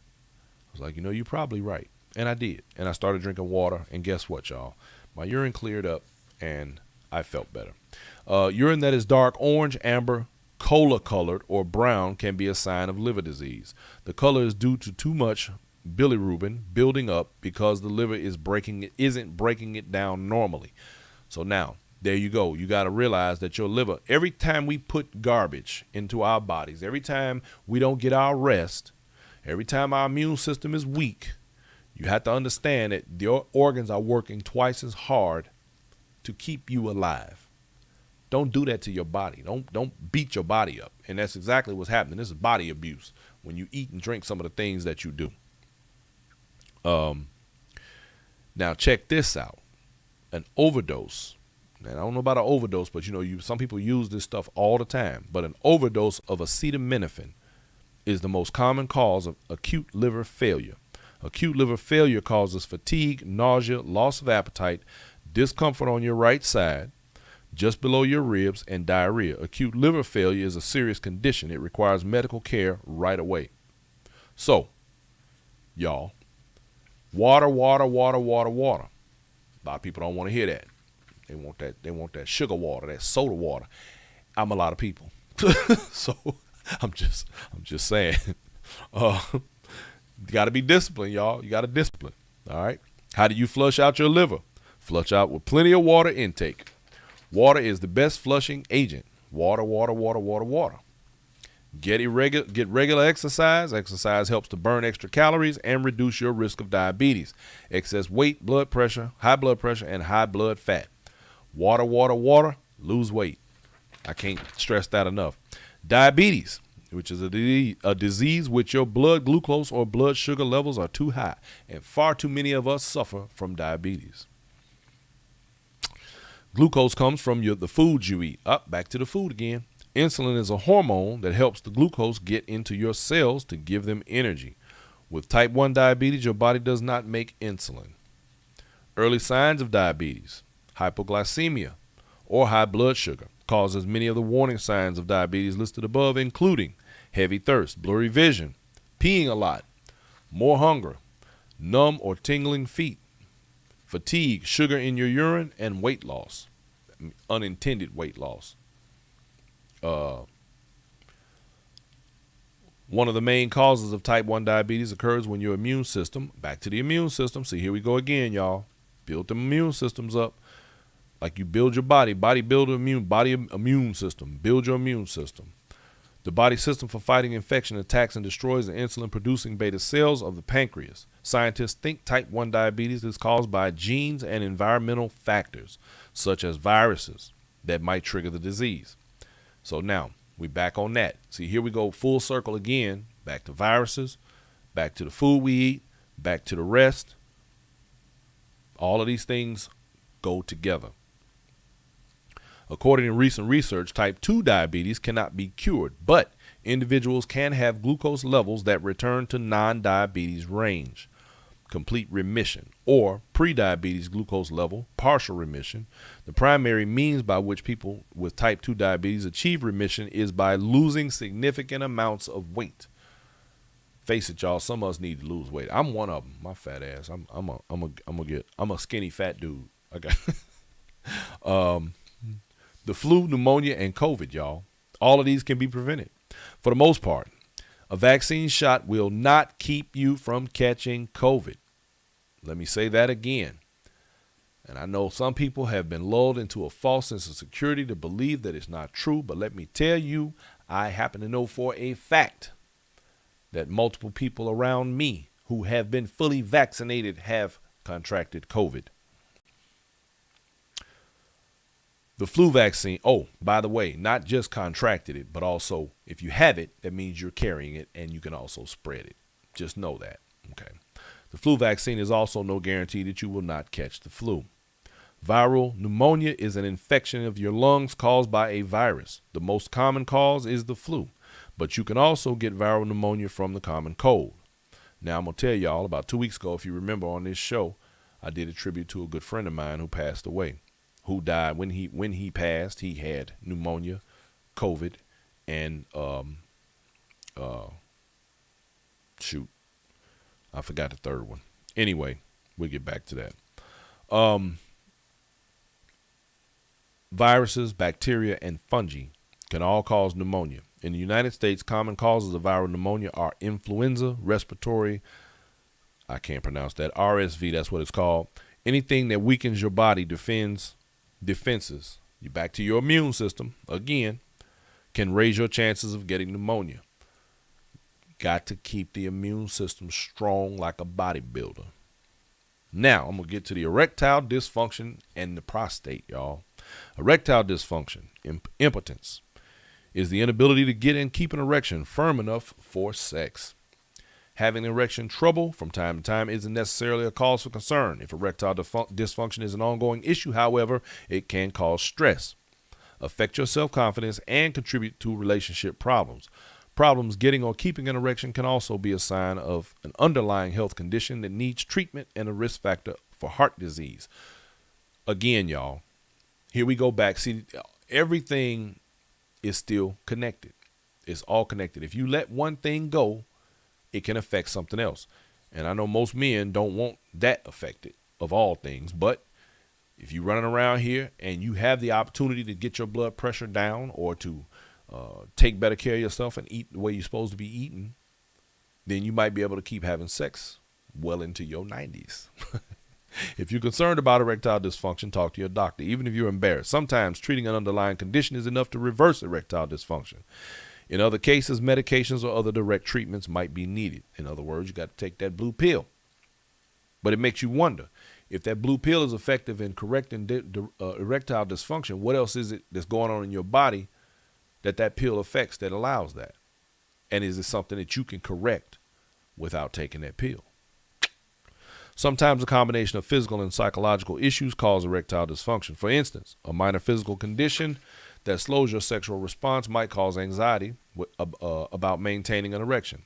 S1: was like, you're probably right. And I did. And I started drinking water. And guess what, y'all? My urine cleared up and I felt better. Urine that is dark orange, amber, cola colored, or brown can be a sign of liver disease. The color is due to too much bilirubin building up because the liver isn't breaking it down normally. So now, there you go. You got to realize that your liver, every time we put garbage into our bodies, every time we don't get our rest, every time our immune system is weak, you have to understand that your organs are working twice as hard to keep you alive. Don't do that to your body. Don't beat your body up. And that's exactly what's happening. This is body abuse when you eat and drink some of the things that you do. Now check this out. An overdose. And I don't know about an overdose, but some people use this stuff all the time. But an overdose of acetaminophen is the most common cause of acute liver failure. Acute liver failure causes fatigue, nausea, loss of appetite, discomfort on your right side, just below your ribs, and diarrhea. Acute liver failure is a serious condition. It requires medical care right away. So, y'all, water. A lot of people don't want to hear that. They want that sugar water, that soda water. I'm a lot of people. So I'm just saying. You got to be disciplined, y'all. You got to discipline. All right. How do you flush out your liver? Flush out with plenty of water intake. Water is the best flushing agent. Water. Get regular exercise. Exercise helps to burn extra calories and reduce your risk of diabetes, excess weight, blood pressure, high blood pressure, and high blood fat. Water. Lose weight. I can't stress that enough. Diabetes, which is a disease which your blood glucose or blood sugar levels are too high. And far too many of us suffer from diabetes. Glucose comes from the foods you eat. Back to the food again. Insulin is a hormone that helps the glucose get into your cells to give them energy. With type 1 diabetes, your body does not make insulin. Early signs of diabetes: hypoglycemia or high blood sugar causes many of the warning signs of diabetes listed above, including heavy thirst, blurry vision, peeing a lot, more hunger, numb or tingling feet, fatigue, sugar in your urine, and weight loss, unintended weight loss. One of the main causes of type 1 diabetes occurs when your immune system, back to the immune system. See, here we go again, y'all. Build them immune systems up. Like you build your body build immune system. Build your immune system. The body system for fighting infection attacks and destroys the insulin-producing beta cells of the pancreas. Scientists think type 1 diabetes is caused by genes and environmental factors, such as viruses, that might trigger the disease. So now, we back on that. See, here we go full circle again, back to viruses, back to the food we eat, back to the rest. All of these things go together. According to recent research, type 2 diabetes cannot be cured, but individuals can have glucose levels that return to non-diabetes range, complete remission, or pre-diabetes glucose level, partial remission. The primary means by which people with type 2 diabetes achieve remission is by losing significant amounts of weight. Face it, y'all, some of us need to lose weight. I'm one of them. My fat ass. I'm a skinny fat dude. Okay. The flu, pneumonia, and COVID, y'all. All of these can be prevented. For the most part, a vaccine shot will not keep you from catching COVID. Let me say that again. And I know some people have been lulled into a false sense of security to believe that it's not true, but let me tell you, I happen to know for a fact that multiple people around me who have been fully vaccinated have contracted COVID. The flu vaccine, oh, by the way, not just contracted it, but also if you have it, that means you're carrying it and you can also spread it. Just know that, okay? The flu vaccine is also no guarantee that you will not catch the flu. Viral pneumonia is an infection of your lungs caused by a virus. The most common cause is the flu, but you can also get viral pneumonia from the common cold. Now, I'm going to tell y'all, about 2 weeks ago, if you remember on this show, I did a tribute to a good friend of mine who passed away, who died. When he passed, he had pneumonia, COVID, and I forgot the third one. Anyway, we'll get back to that. Viruses, bacteria, and fungi can all cause pneumonia. In the United States, common causes of viral pneumonia are influenza, respiratory, I can't pronounce that, RSV, that's what it's called. Anything that weakens your body defenses, you back to your immune system, again, can raise your chances of getting pneumonia. Got to keep the immune system strong like a bodybuilder. Now, I'm going to get to the erectile dysfunction and the prostate, y'all. Erectile dysfunction, impotence, is the inability to get and keep an erection firm enough for sex. Having erection trouble from time to time isn't necessarily a cause for concern. If erectile dysfunction is an ongoing issue, however, it can cause stress, affect your self-confidence, and contribute to relationship problems. Problems getting or keeping an erection can also be a sign of an underlying health condition that needs treatment and a risk factor for heart disease. Again, y'all, here we go back. See, everything is still connected. It's all connected. If you let one thing go, it can affect something else. And I know most men don't want that affected of all things, but if you're running around here and you have the opportunity to get your blood pressure down or to take better care of yourself and eat the way you're supposed to be eating, then you might be able to keep having sex well into your 90s. If you're concerned about erectile dysfunction, talk to your doctor, even if you're embarrassed. Sometimes treating an underlying condition is enough to reverse erectile dysfunction. In other cases, medications or other direct treatments might be needed. In other words, you got to take that blue pill. But it makes you wonder, If that blue pill is effective in correcting erectile dysfunction, what else is it that's going on in your body that pill affects that allows that? And is it something that you can correct without taking that pill? Sometimes a combination of physical and psychological issues cause erectile dysfunction. For instance, a minor physical condition that slows your sexual response might cause anxiety about maintaining an erection.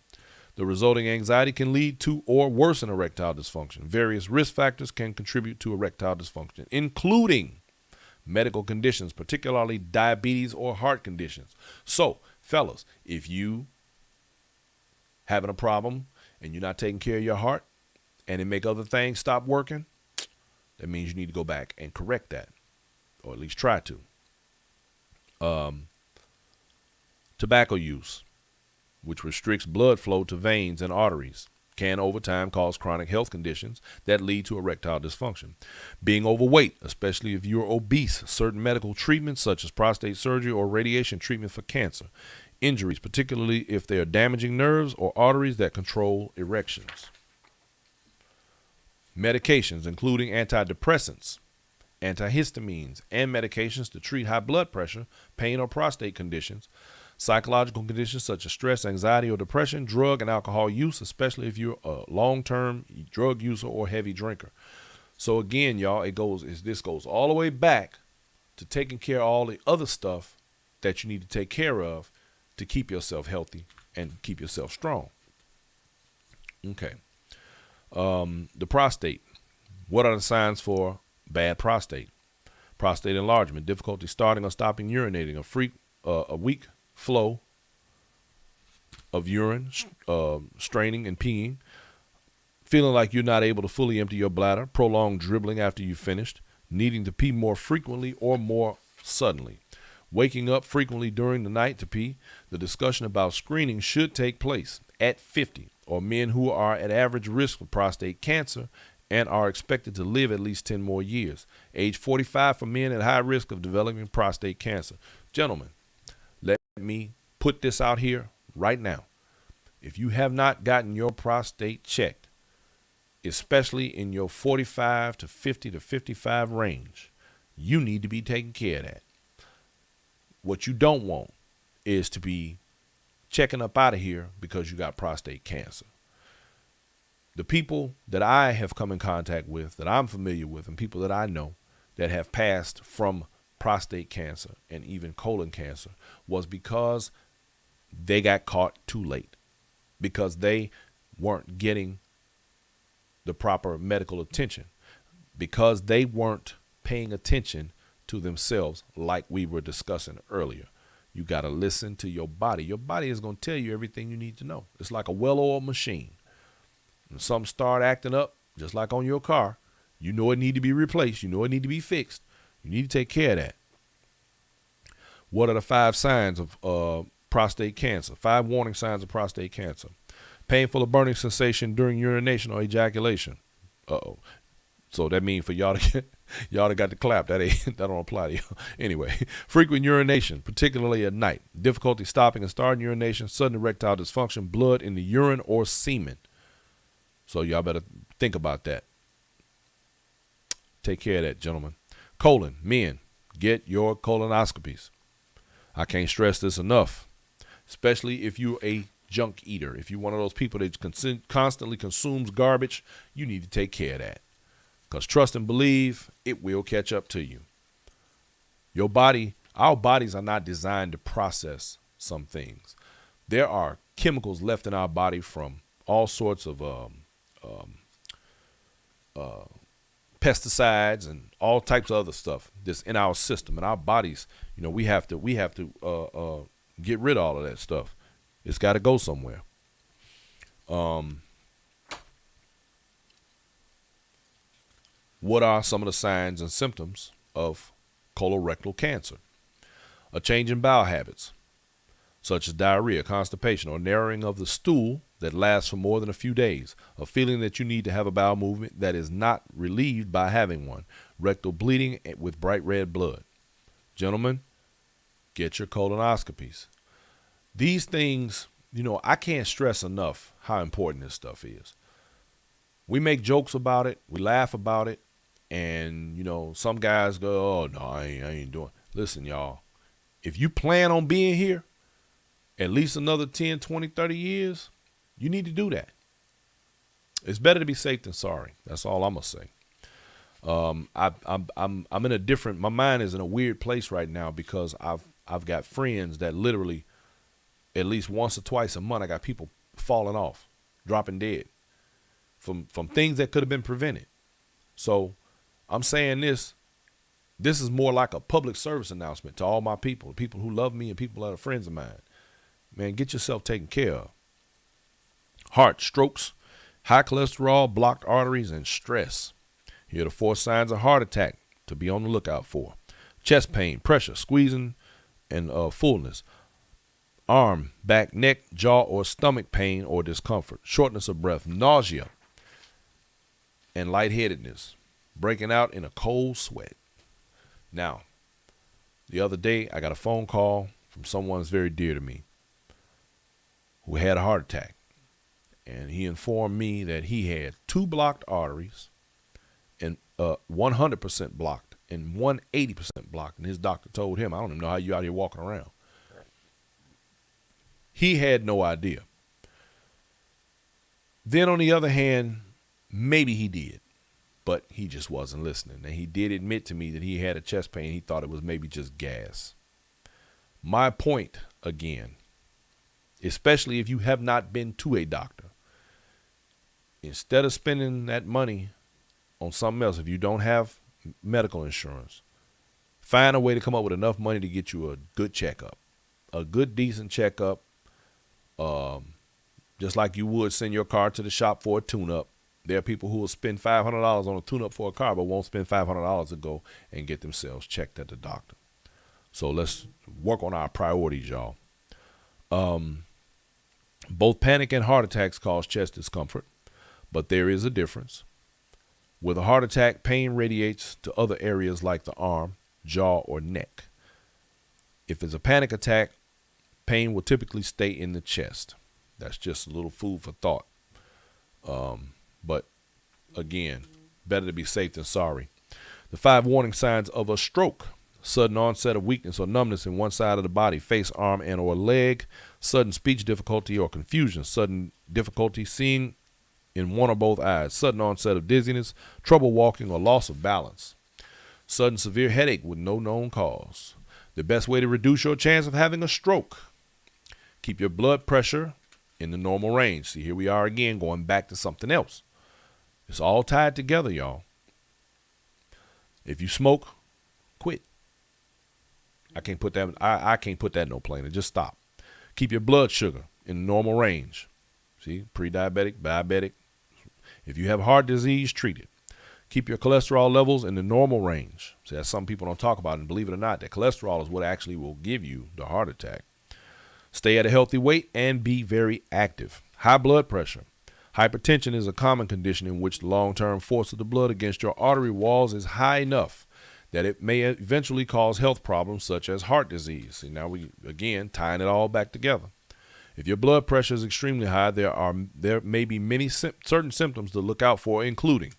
S1: The resulting anxiety can lead to or worsen erectile dysfunction. Various risk factors can contribute to erectile dysfunction, including medical conditions, particularly diabetes or heart conditions. So, fellas, if you having a problem and you're not taking care of your heart and it make other things stop working, that means you need to go back and correct that, or at least try to. Tobacco use, which restricts blood flow to veins and arteries, can over time cause chronic health conditions that lead to erectile dysfunction. Being overweight, especially if you're obese, certain medical treatments such as prostate surgery or radiation treatment for cancer, injuries, particularly if they are damaging nerves or arteries that control erections. Medications, including antidepressants, antihistamines, and medications to treat high blood pressure, pain, or prostate conditions. Psychological conditions such as stress, anxiety, or depression, drug and alcohol use, especially if you're a long-term drug user or heavy drinker. So again, y'all, this goes all the way back to taking care of all the other stuff that you need to take care of to keep yourself healthy and keep yourself strong. Okay. The prostate. What are the signs for bad prostate? Prostate enlargement, difficulty starting or stopping urinating, a weak flow of urine, straining and peeing, feeling like you're not able to fully empty your bladder, prolonged dribbling after you've finished, needing to pee more frequently or more suddenly, waking up frequently during the night to pee. The discussion about screening should take place at 50, or men who are at average risk for prostate cancer and are expected to live at least 10 more years. Age 45 for men at high risk of developing prostate cancer. Gentlemen, let me put this out here right now. If you have not gotten your prostate checked, especially in your 45 to 50 to 55 range, you need to be taking care of that. What you don't want is to be checking up out of here because you got prostate cancer. The people that I have come in contact with, that I'm familiar with, and people that I know that have passed from prostate cancer and even colon cancer was because they got caught too late, because they weren't getting the proper medical attention, because they weren't paying attention to themselves like we were discussing earlier. You got to listen to your body. Your body is going to tell you everything you need to know. It's like a well-oiled machine. When something start acting up, just like on your car, you know it need to be replaced. You know it need to be fixed. You need to take care of that. What are the 5 signs of prostate cancer? 5 warning signs of prostate cancer. Painful or burning sensation during urination or ejaculation. Uh-oh. So that means for y'all to got to clap. That don't apply to you. Anyway, frequent urination, particularly at night. Difficulty stopping and starting urination, sudden erectile dysfunction, blood in the urine or semen. So y'all better think about that. Take care of that, gentlemen. Colon, men, get your colonoscopies. I can't stress this enough, especially if you're a junk eater. If you're one of those people that constantly consumes garbage, you need to take care of that. Because trust and believe, it will catch up to you. Your body, our bodies are not designed to process some things. There are chemicals left in our body from all sorts of pesticides and all types of other stuff that's in our system. And our bodies, you know, we have to get rid of all of that stuff. It's got to go somewhere. What are some of the signs and symptoms of colorectal cancer? A change in bowel habits, such as diarrhea, constipation, or narrowing of the stool that lasts for more than a few days. A feeling that you need to have a bowel movement that is not relieved by having one. Rectal bleeding with bright red blood. Gentlemen, get your colonoscopies. These things, you know, I can't stress enough how important this stuff is. We make jokes about it. We laugh about it. And, some guys go, oh, no, I ain't doing it. Listen, y'all, if you plan on being here at least another 10, 20, 30 years, you need to do that. It's better to be safe than sorry. That's all I'm going to say. I'm in a different, my mind is in a weird place right now because I've got friends that literally at least once or twice a month, I got people falling off, dropping dead from things that could have been prevented. So I'm saying this is more like a public service announcement to all my people who love me and people that are friends of mine. Man, get yourself taken care of. Heart, strokes, high cholesterol, blocked arteries, and stress. Here are the 4 signs of heart attack to be on the lookout for. Chest pain, pressure, squeezing, and fullness. Arm, back, neck, jaw, or stomach pain or discomfort. Shortness of breath, nausea, and lightheadedness. Breaking out in a cold sweat. Now, the other day, I got a phone call from someone that's very dear to me who had a heart attack. And he informed me that he had 2 blocked arteries and 100% blocked and 180% blocked. And his doctor told him, I don't even know how you out here walking around. He had no idea. Then on the other hand, maybe he did, but he just wasn't listening. And he did admit to me that he had a chest pain. He thought it was maybe just gas. My point again, especially if you have not been to a doctor, instead of spending that money on something else, if you don't have medical insurance, find a way to come up with enough money to get you a good checkup, a good, decent checkup. Just like you would send your car to the shop for a tune-up. There are people who will spend $500 on a tune-up for a car, but won't spend $500 to go and get themselves checked at the doctor. So let's work on our priorities, y'all. Both panic and heart attacks cause chest discomfort, but there is a difference. With a heart attack, pain radiates to other areas like the arm, jaw, or neck. If it's a panic attack, pain will typically stay in the chest. That's just a little food for thought. But again, better to be safe than sorry. The 5 warning signs of a stroke: sudden onset of weakness or numbness in one side of the body, face, arm, and or leg, sudden speech difficulty or confusion, sudden difficulty seeing in one or both eyes, sudden onset of dizziness, trouble walking, or loss of balance, sudden severe headache with no known cause. The best way to reduce your chance of having a stroke: keep your blood pressure in the normal range. See, here we are again, going back to something else. It's all tied together, y'all. If you smoke, quit. I can't put that. I can't put that no plainer. Just stop. Keep your blood sugar in the normal range. See, pre-diabetic, diabetic. If you have heart disease, treat it. Keep your cholesterol levels in the normal range. See, that's something people don't talk about, and believe it or not, that cholesterol is what actually will give you the heart attack. Stay at a healthy weight and be very active. High blood pressure. Hypertension is a common condition in which the long-term force of the blood against your artery walls is high enough that it may eventually cause health problems such as heart disease. See, now we, again, tying it all back together. If your blood pressure is extremely high, there may be many certain symptoms to look out for, including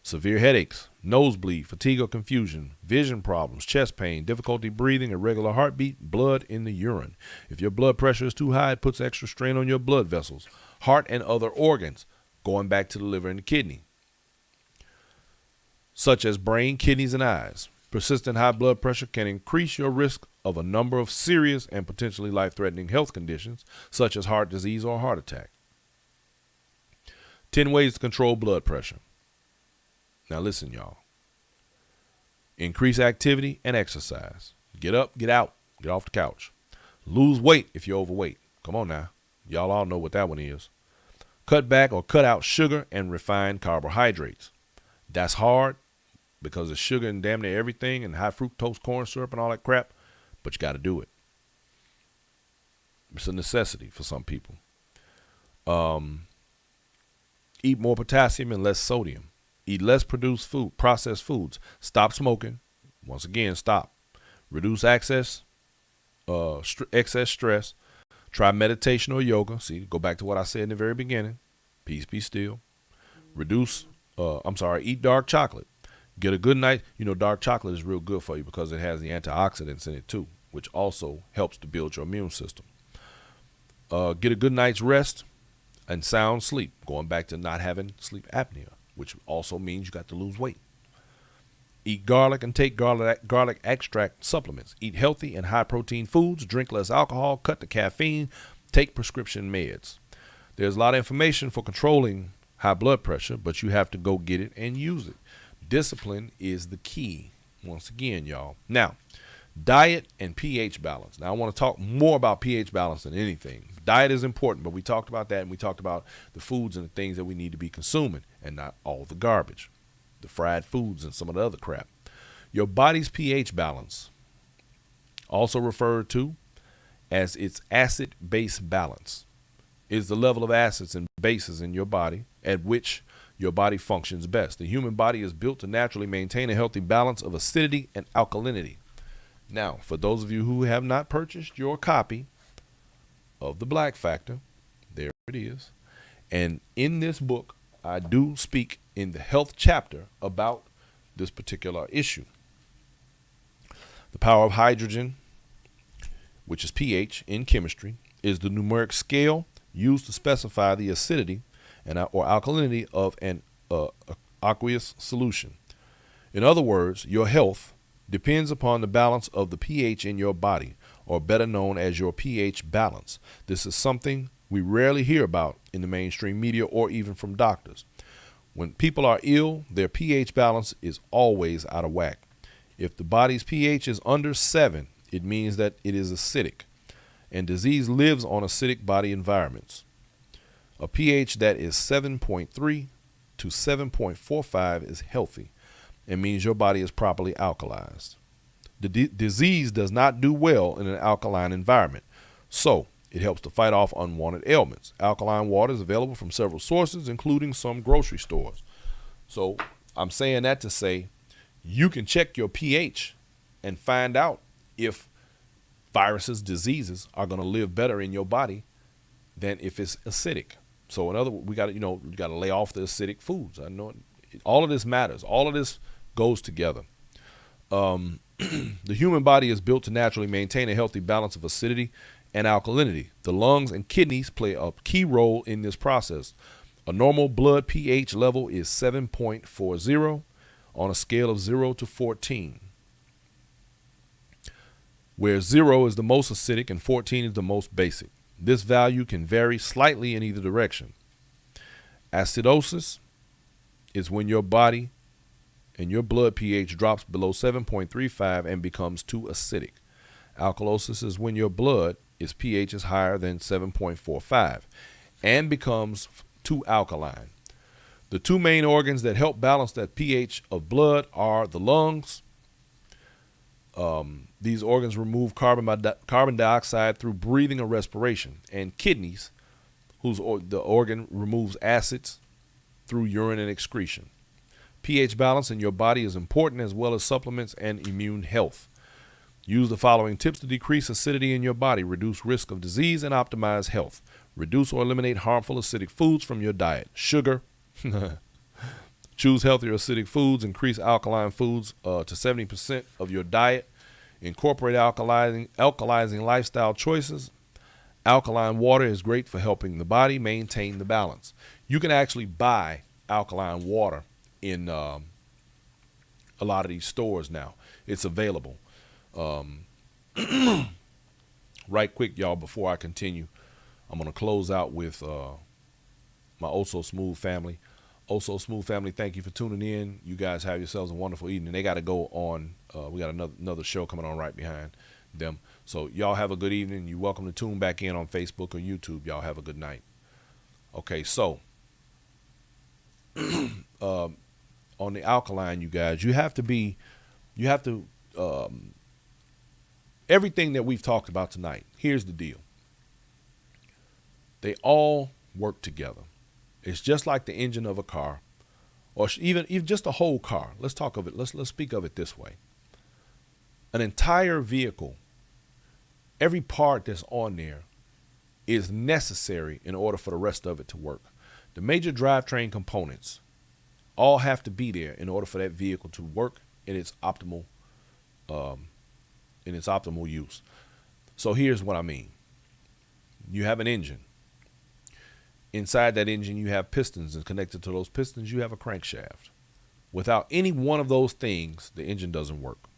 S1: severe headaches, nosebleed, fatigue or confusion, vision problems, chest pain, difficulty breathing, irregular heartbeat, blood in the urine. If your blood pressure is too high, it puts extra strain on your blood vessels, heart, and other organs, going back to the liver and the kidney, such as brain, kidneys, and eyes. Persistent high blood pressure can increase your risk of a number of serious and potentially life-threatening health conditions, such as heart disease or heart attack. 10 ways to control blood pressure. Now listen, y'all. Increase activity and exercise. Get up, get out, get off the couch. Lose weight if you're overweight. Come on now. Y'all all know what that one is. Cut back or cut out sugar and refined carbohydrates. That's hard because of sugar and damn near everything and high fructose corn syrup and all that crap, but you got to do it. It's a necessity for some people. Eat more potassium and less sodium. Eat less processed foods. Stop smoking. Once again, stop. Reduce excess stress. Try meditation or yoga. See, go back to what I said in the very beginning. Peace be still. Eat dark chocolate. Get a good night. Dark chocolate is real good for you because it has the antioxidants in it too, which also helps to build your immune system. Get a good night's rest and sound sleep, going back to not having sleep apnea, which also means you got to lose weight. Eat garlic and take garlic extract supplements. Eat healthy and high-protein foods. Drink less alcohol. Cut the caffeine. Take prescription meds. There's a lot of information for controlling high blood pressure, but you have to go get it and use it. Discipline is the key, once again, y'all. Now, diet and pH balance. Now, I want to talk more about pH balance than anything. Diet is important, but we talked about that, and we talked about the foods and the things that we need to be consuming, and not all the garbage, the fried foods and some of the other crap. Your body's pH balance, also referred to as its acid-base balance, is the level of acids and bases in your body at which your body functions best. The human body is built to naturally maintain a healthy balance of acidity and alkalinity. Now, for those of you who have not purchased your copy of The Black Factor, there it is. And in this book, I do speak in the health chapter about this particular issue. The power of hydrogen, which is pH in chemistry, is the numeric scale used to specify the acidity or alkalinity of an aqueous solution. In other words, your health depends upon the balance of the pH in your body, or better known as your pH balance. This is something we rarely hear about in the mainstream media or even from doctors. When people are ill, their pH balance is always out of whack. If the body's pH is under 7, it means that it is acidic, and disease lives on acidic body environments. A pH that is 7.3 to 7.45 is healthy and means your body is properly alkalized. The disease does not do well in an alkaline environment, so it helps to fight off unwanted ailments. Alkaline water is available from several sources, including some grocery stores. So I'm saying that to say you can check your pH and find out if viruses, diseases are going to live better in your body than if it's acidic. So in other words, we got to lay off the acidic foods. I know all of this matters. All of this goes together. The human body is built to naturally maintain a healthy balance of acidity and alkalinity. The lungs and kidneys play a key role in this process. A normal blood pH level is 7.40 on a scale of 0 to 14, where 0 is the most acidic and 14 is the most basic. This value can vary slightly in either direction. Acidosis is when your body and your blood pH drops below 7.35 and becomes too acidic. Alkalosis is when your blood pH is higher than 7.45 and becomes too alkaline. The two main organs that help balance that pH of blood are the lungs. These organs remove carbon dioxide through breathing or respiration, and kidneys, the organ removes acids through urine and excretion. pH balance in your body is important, as well as supplements and immune health. Use the following tips to decrease acidity in your body, reduce risk of disease, and optimize health. Reduce or eliminate harmful acidic foods from your diet. Sugar. Choose healthier acidic foods. Increase alkaline foods to 70% of your diet. Incorporate alkalizing lifestyle choices. Alkaline water is great for helping the body maintain the balance. You can actually buy alkaline water in a lot of these stores now. It's available. Right quick, y'all, before I continue, I'm going to close out with my Oh So Smooth family. Oh So Smooth family, thank you for tuning in. You guys have yourselves a wonderful evening. They got to go on. We got another show coming on right behind them. So y'all have a good evening. You're welcome to tune back in on Facebook or YouTube. Y'all have a good night. Okay, so on the alkaline, you guys, everything that we've talked about tonight, here's the deal. They all work together. It's just like the engine of a car, or even just a whole car. Let's talk of it. Let's speak of it this way. An entire vehicle, every part that's on there is necessary in order for the rest of it to work. The major drivetrain components all have to be there in order for that vehicle to work in its optimal use. So here's what I mean. You have an engine. Inside that engine, you have pistons, and connected to those pistons, you have a crankshaft. Without any one of those things, the engine doesn't work.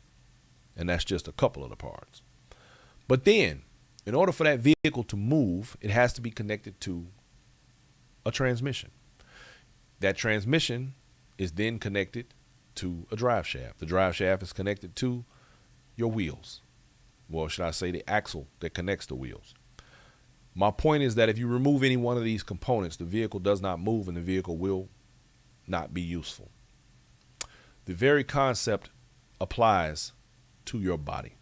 S1: And that's just a couple of the parts. But then, in order for that vehicle to move, it has to be connected to a transmission. That transmission is then connected to a drive shaft. The drive shaft is connected to your wheels. Well, should I say the axle that connects the wheels. My point is that if you remove any one of these components, the vehicle does not move and the vehicle will not be useful. The very concept applies to your body.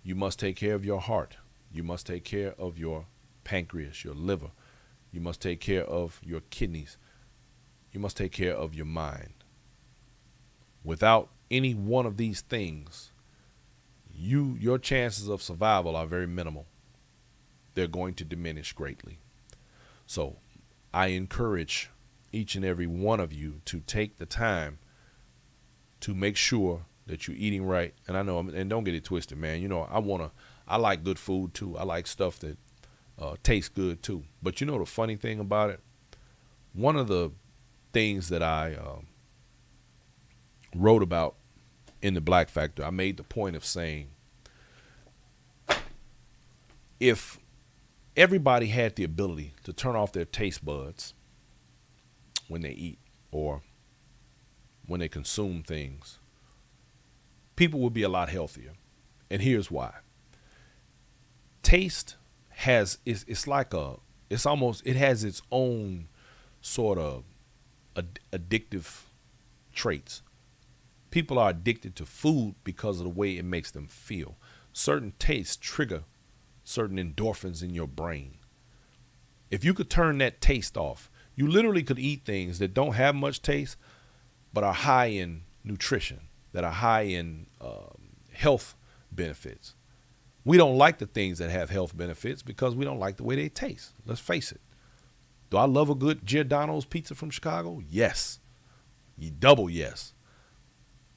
S1: You must take care of your heart. You must take care of your pancreas, your liver. You must take care of your kidneys. You must take care of your mind. Without any one of these things, your chances of survival are very minimal. They're going to diminish greatly. So I encourage each and every one of you to take the time to make sure that you're eating right. And I know, and don't get it twisted, man. You know, I like good food too. I like stuff that tastes good too. But you know the funny thing about it? One of the things that I wrote about in the Black Factor, I made the point of saying, if everybody had the ability to turn off their taste buds when they eat or when they consume things, people would be a lot healthier. And here's why. Taste has its own sort of addictive traits. People are addicted to food because of the way it makes them feel. Certain tastes trigger certain endorphins in your brain. If you could turn that taste off, you literally could eat things that don't have much taste, but are high in nutrition, that are high in health benefits. We don't like the things that have health benefits because we don't like the way they taste. Let's face it. Do I love a good Giordano's pizza from Chicago? Yes. Double yes.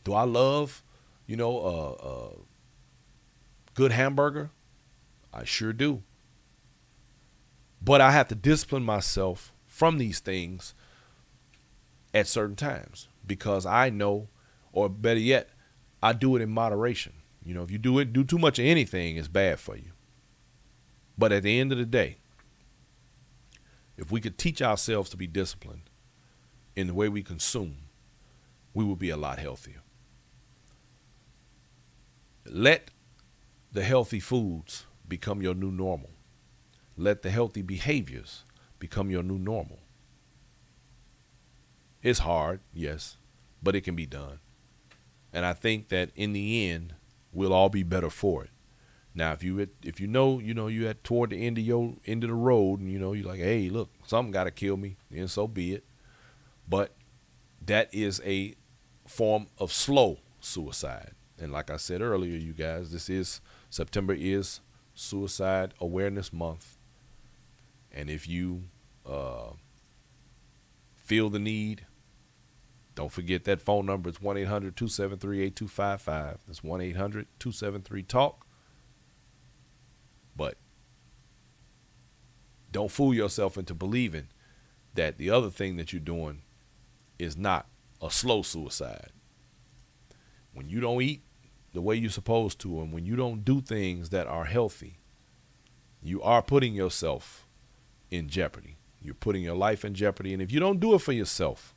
S1: Do I love, good hamburger? I sure do. But I have to discipline myself from these things at certain times because I know, or better yet, I do it in moderation. You know, if you do too much of anything, it's bad for you. But at the end of the day, if we could teach ourselves to be disciplined in the way we consume, we will be a lot healthier. Let the healthy foods become your new normal. Let the healthy behaviors become your new normal. It's hard, yes, but it can be done. And I think that in the end, we'll all be better for it. Now, if you know you're at toward the end of the road, and you're like, hey, look, something got to kill me, then so be it. But that is a form of slow suicide. And like I said earlier, you guys, September is Suicide Awareness Month. And if you feel the need, don't forget that phone number. It's 1-800-273-8255. That's 1-800-273-TALK. But don't fool yourself into believing that the other thing that you're doing is not a slow suicide. When you don't eat the way you're supposed to, and when you don't do things that are healthy, you are putting yourself in jeopardy. You're putting your life in jeopardy. And if you don't do it for yourself,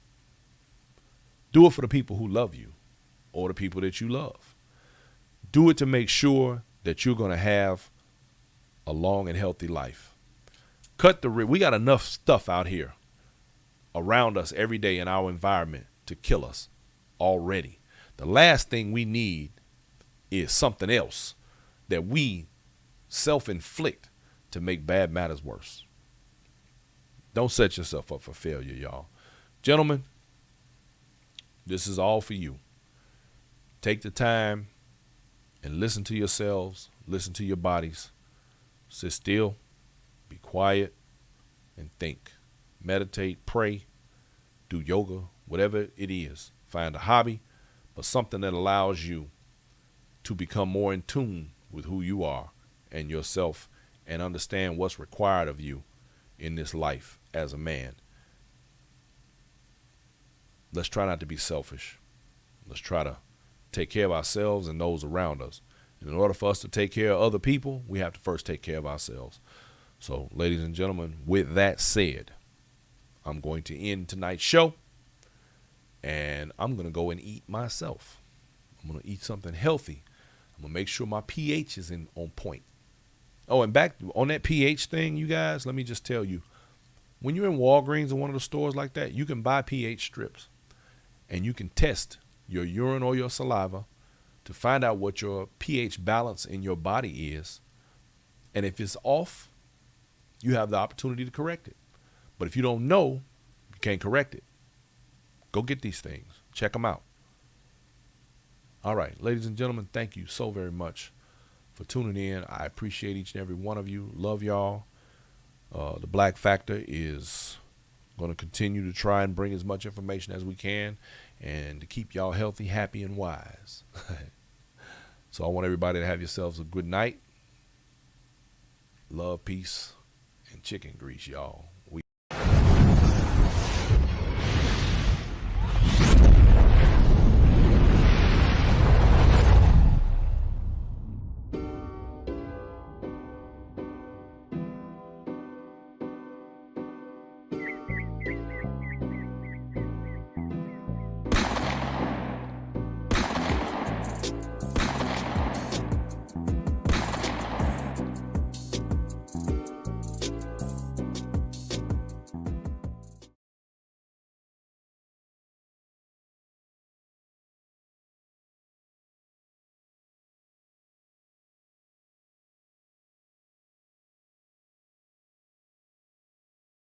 S1: do it for the people who love you or the people that you love. Do it to make sure that you're going to have a long and healthy life. We got enough stuff out here around us every day in our environment to kill us already. The last thing we need is something else that we self-inflict to make bad matters worse. Don't set yourself up for failure, y'all. Gentlemen, this is all for you. Take the time and listen to yourselves, listen to your bodies. Sit still, be quiet, and think. Meditate, pray, do yoga, whatever it is. Find a hobby, but something that allows you to become more in tune with who you are and yourself and understand what's required of you in this life as a man. Let's try not to be selfish. Let's try to take care of ourselves and those around us. And in order for us to take care of other people, we have to first take care of ourselves. So, ladies and gentlemen, with that said, I'm going to end tonight's show, and I'm going to go and eat myself. I'm going to eat something healthy. I'm going to make sure my pH is on point. Oh, and back on that pH thing, you guys, let me just tell you, when you're in Walgreens or one of the stores like that, you can buy pH strips, and you can test your urine or your saliva to find out what your pH balance in your body is. And if it's off, you have the opportunity to correct it. But if you don't know, you can't correct it. Go get these things. Check them out. All right, ladies and gentlemen, thank you so very much for tuning in. I appreciate each and every one of you. Love y'all. The Black Factor is going to continue to try and bring as much information as we can and to keep y'all healthy, happy, and wise. So I want everybody to have yourselves a good night. Love, peace, and chicken grease, y'all.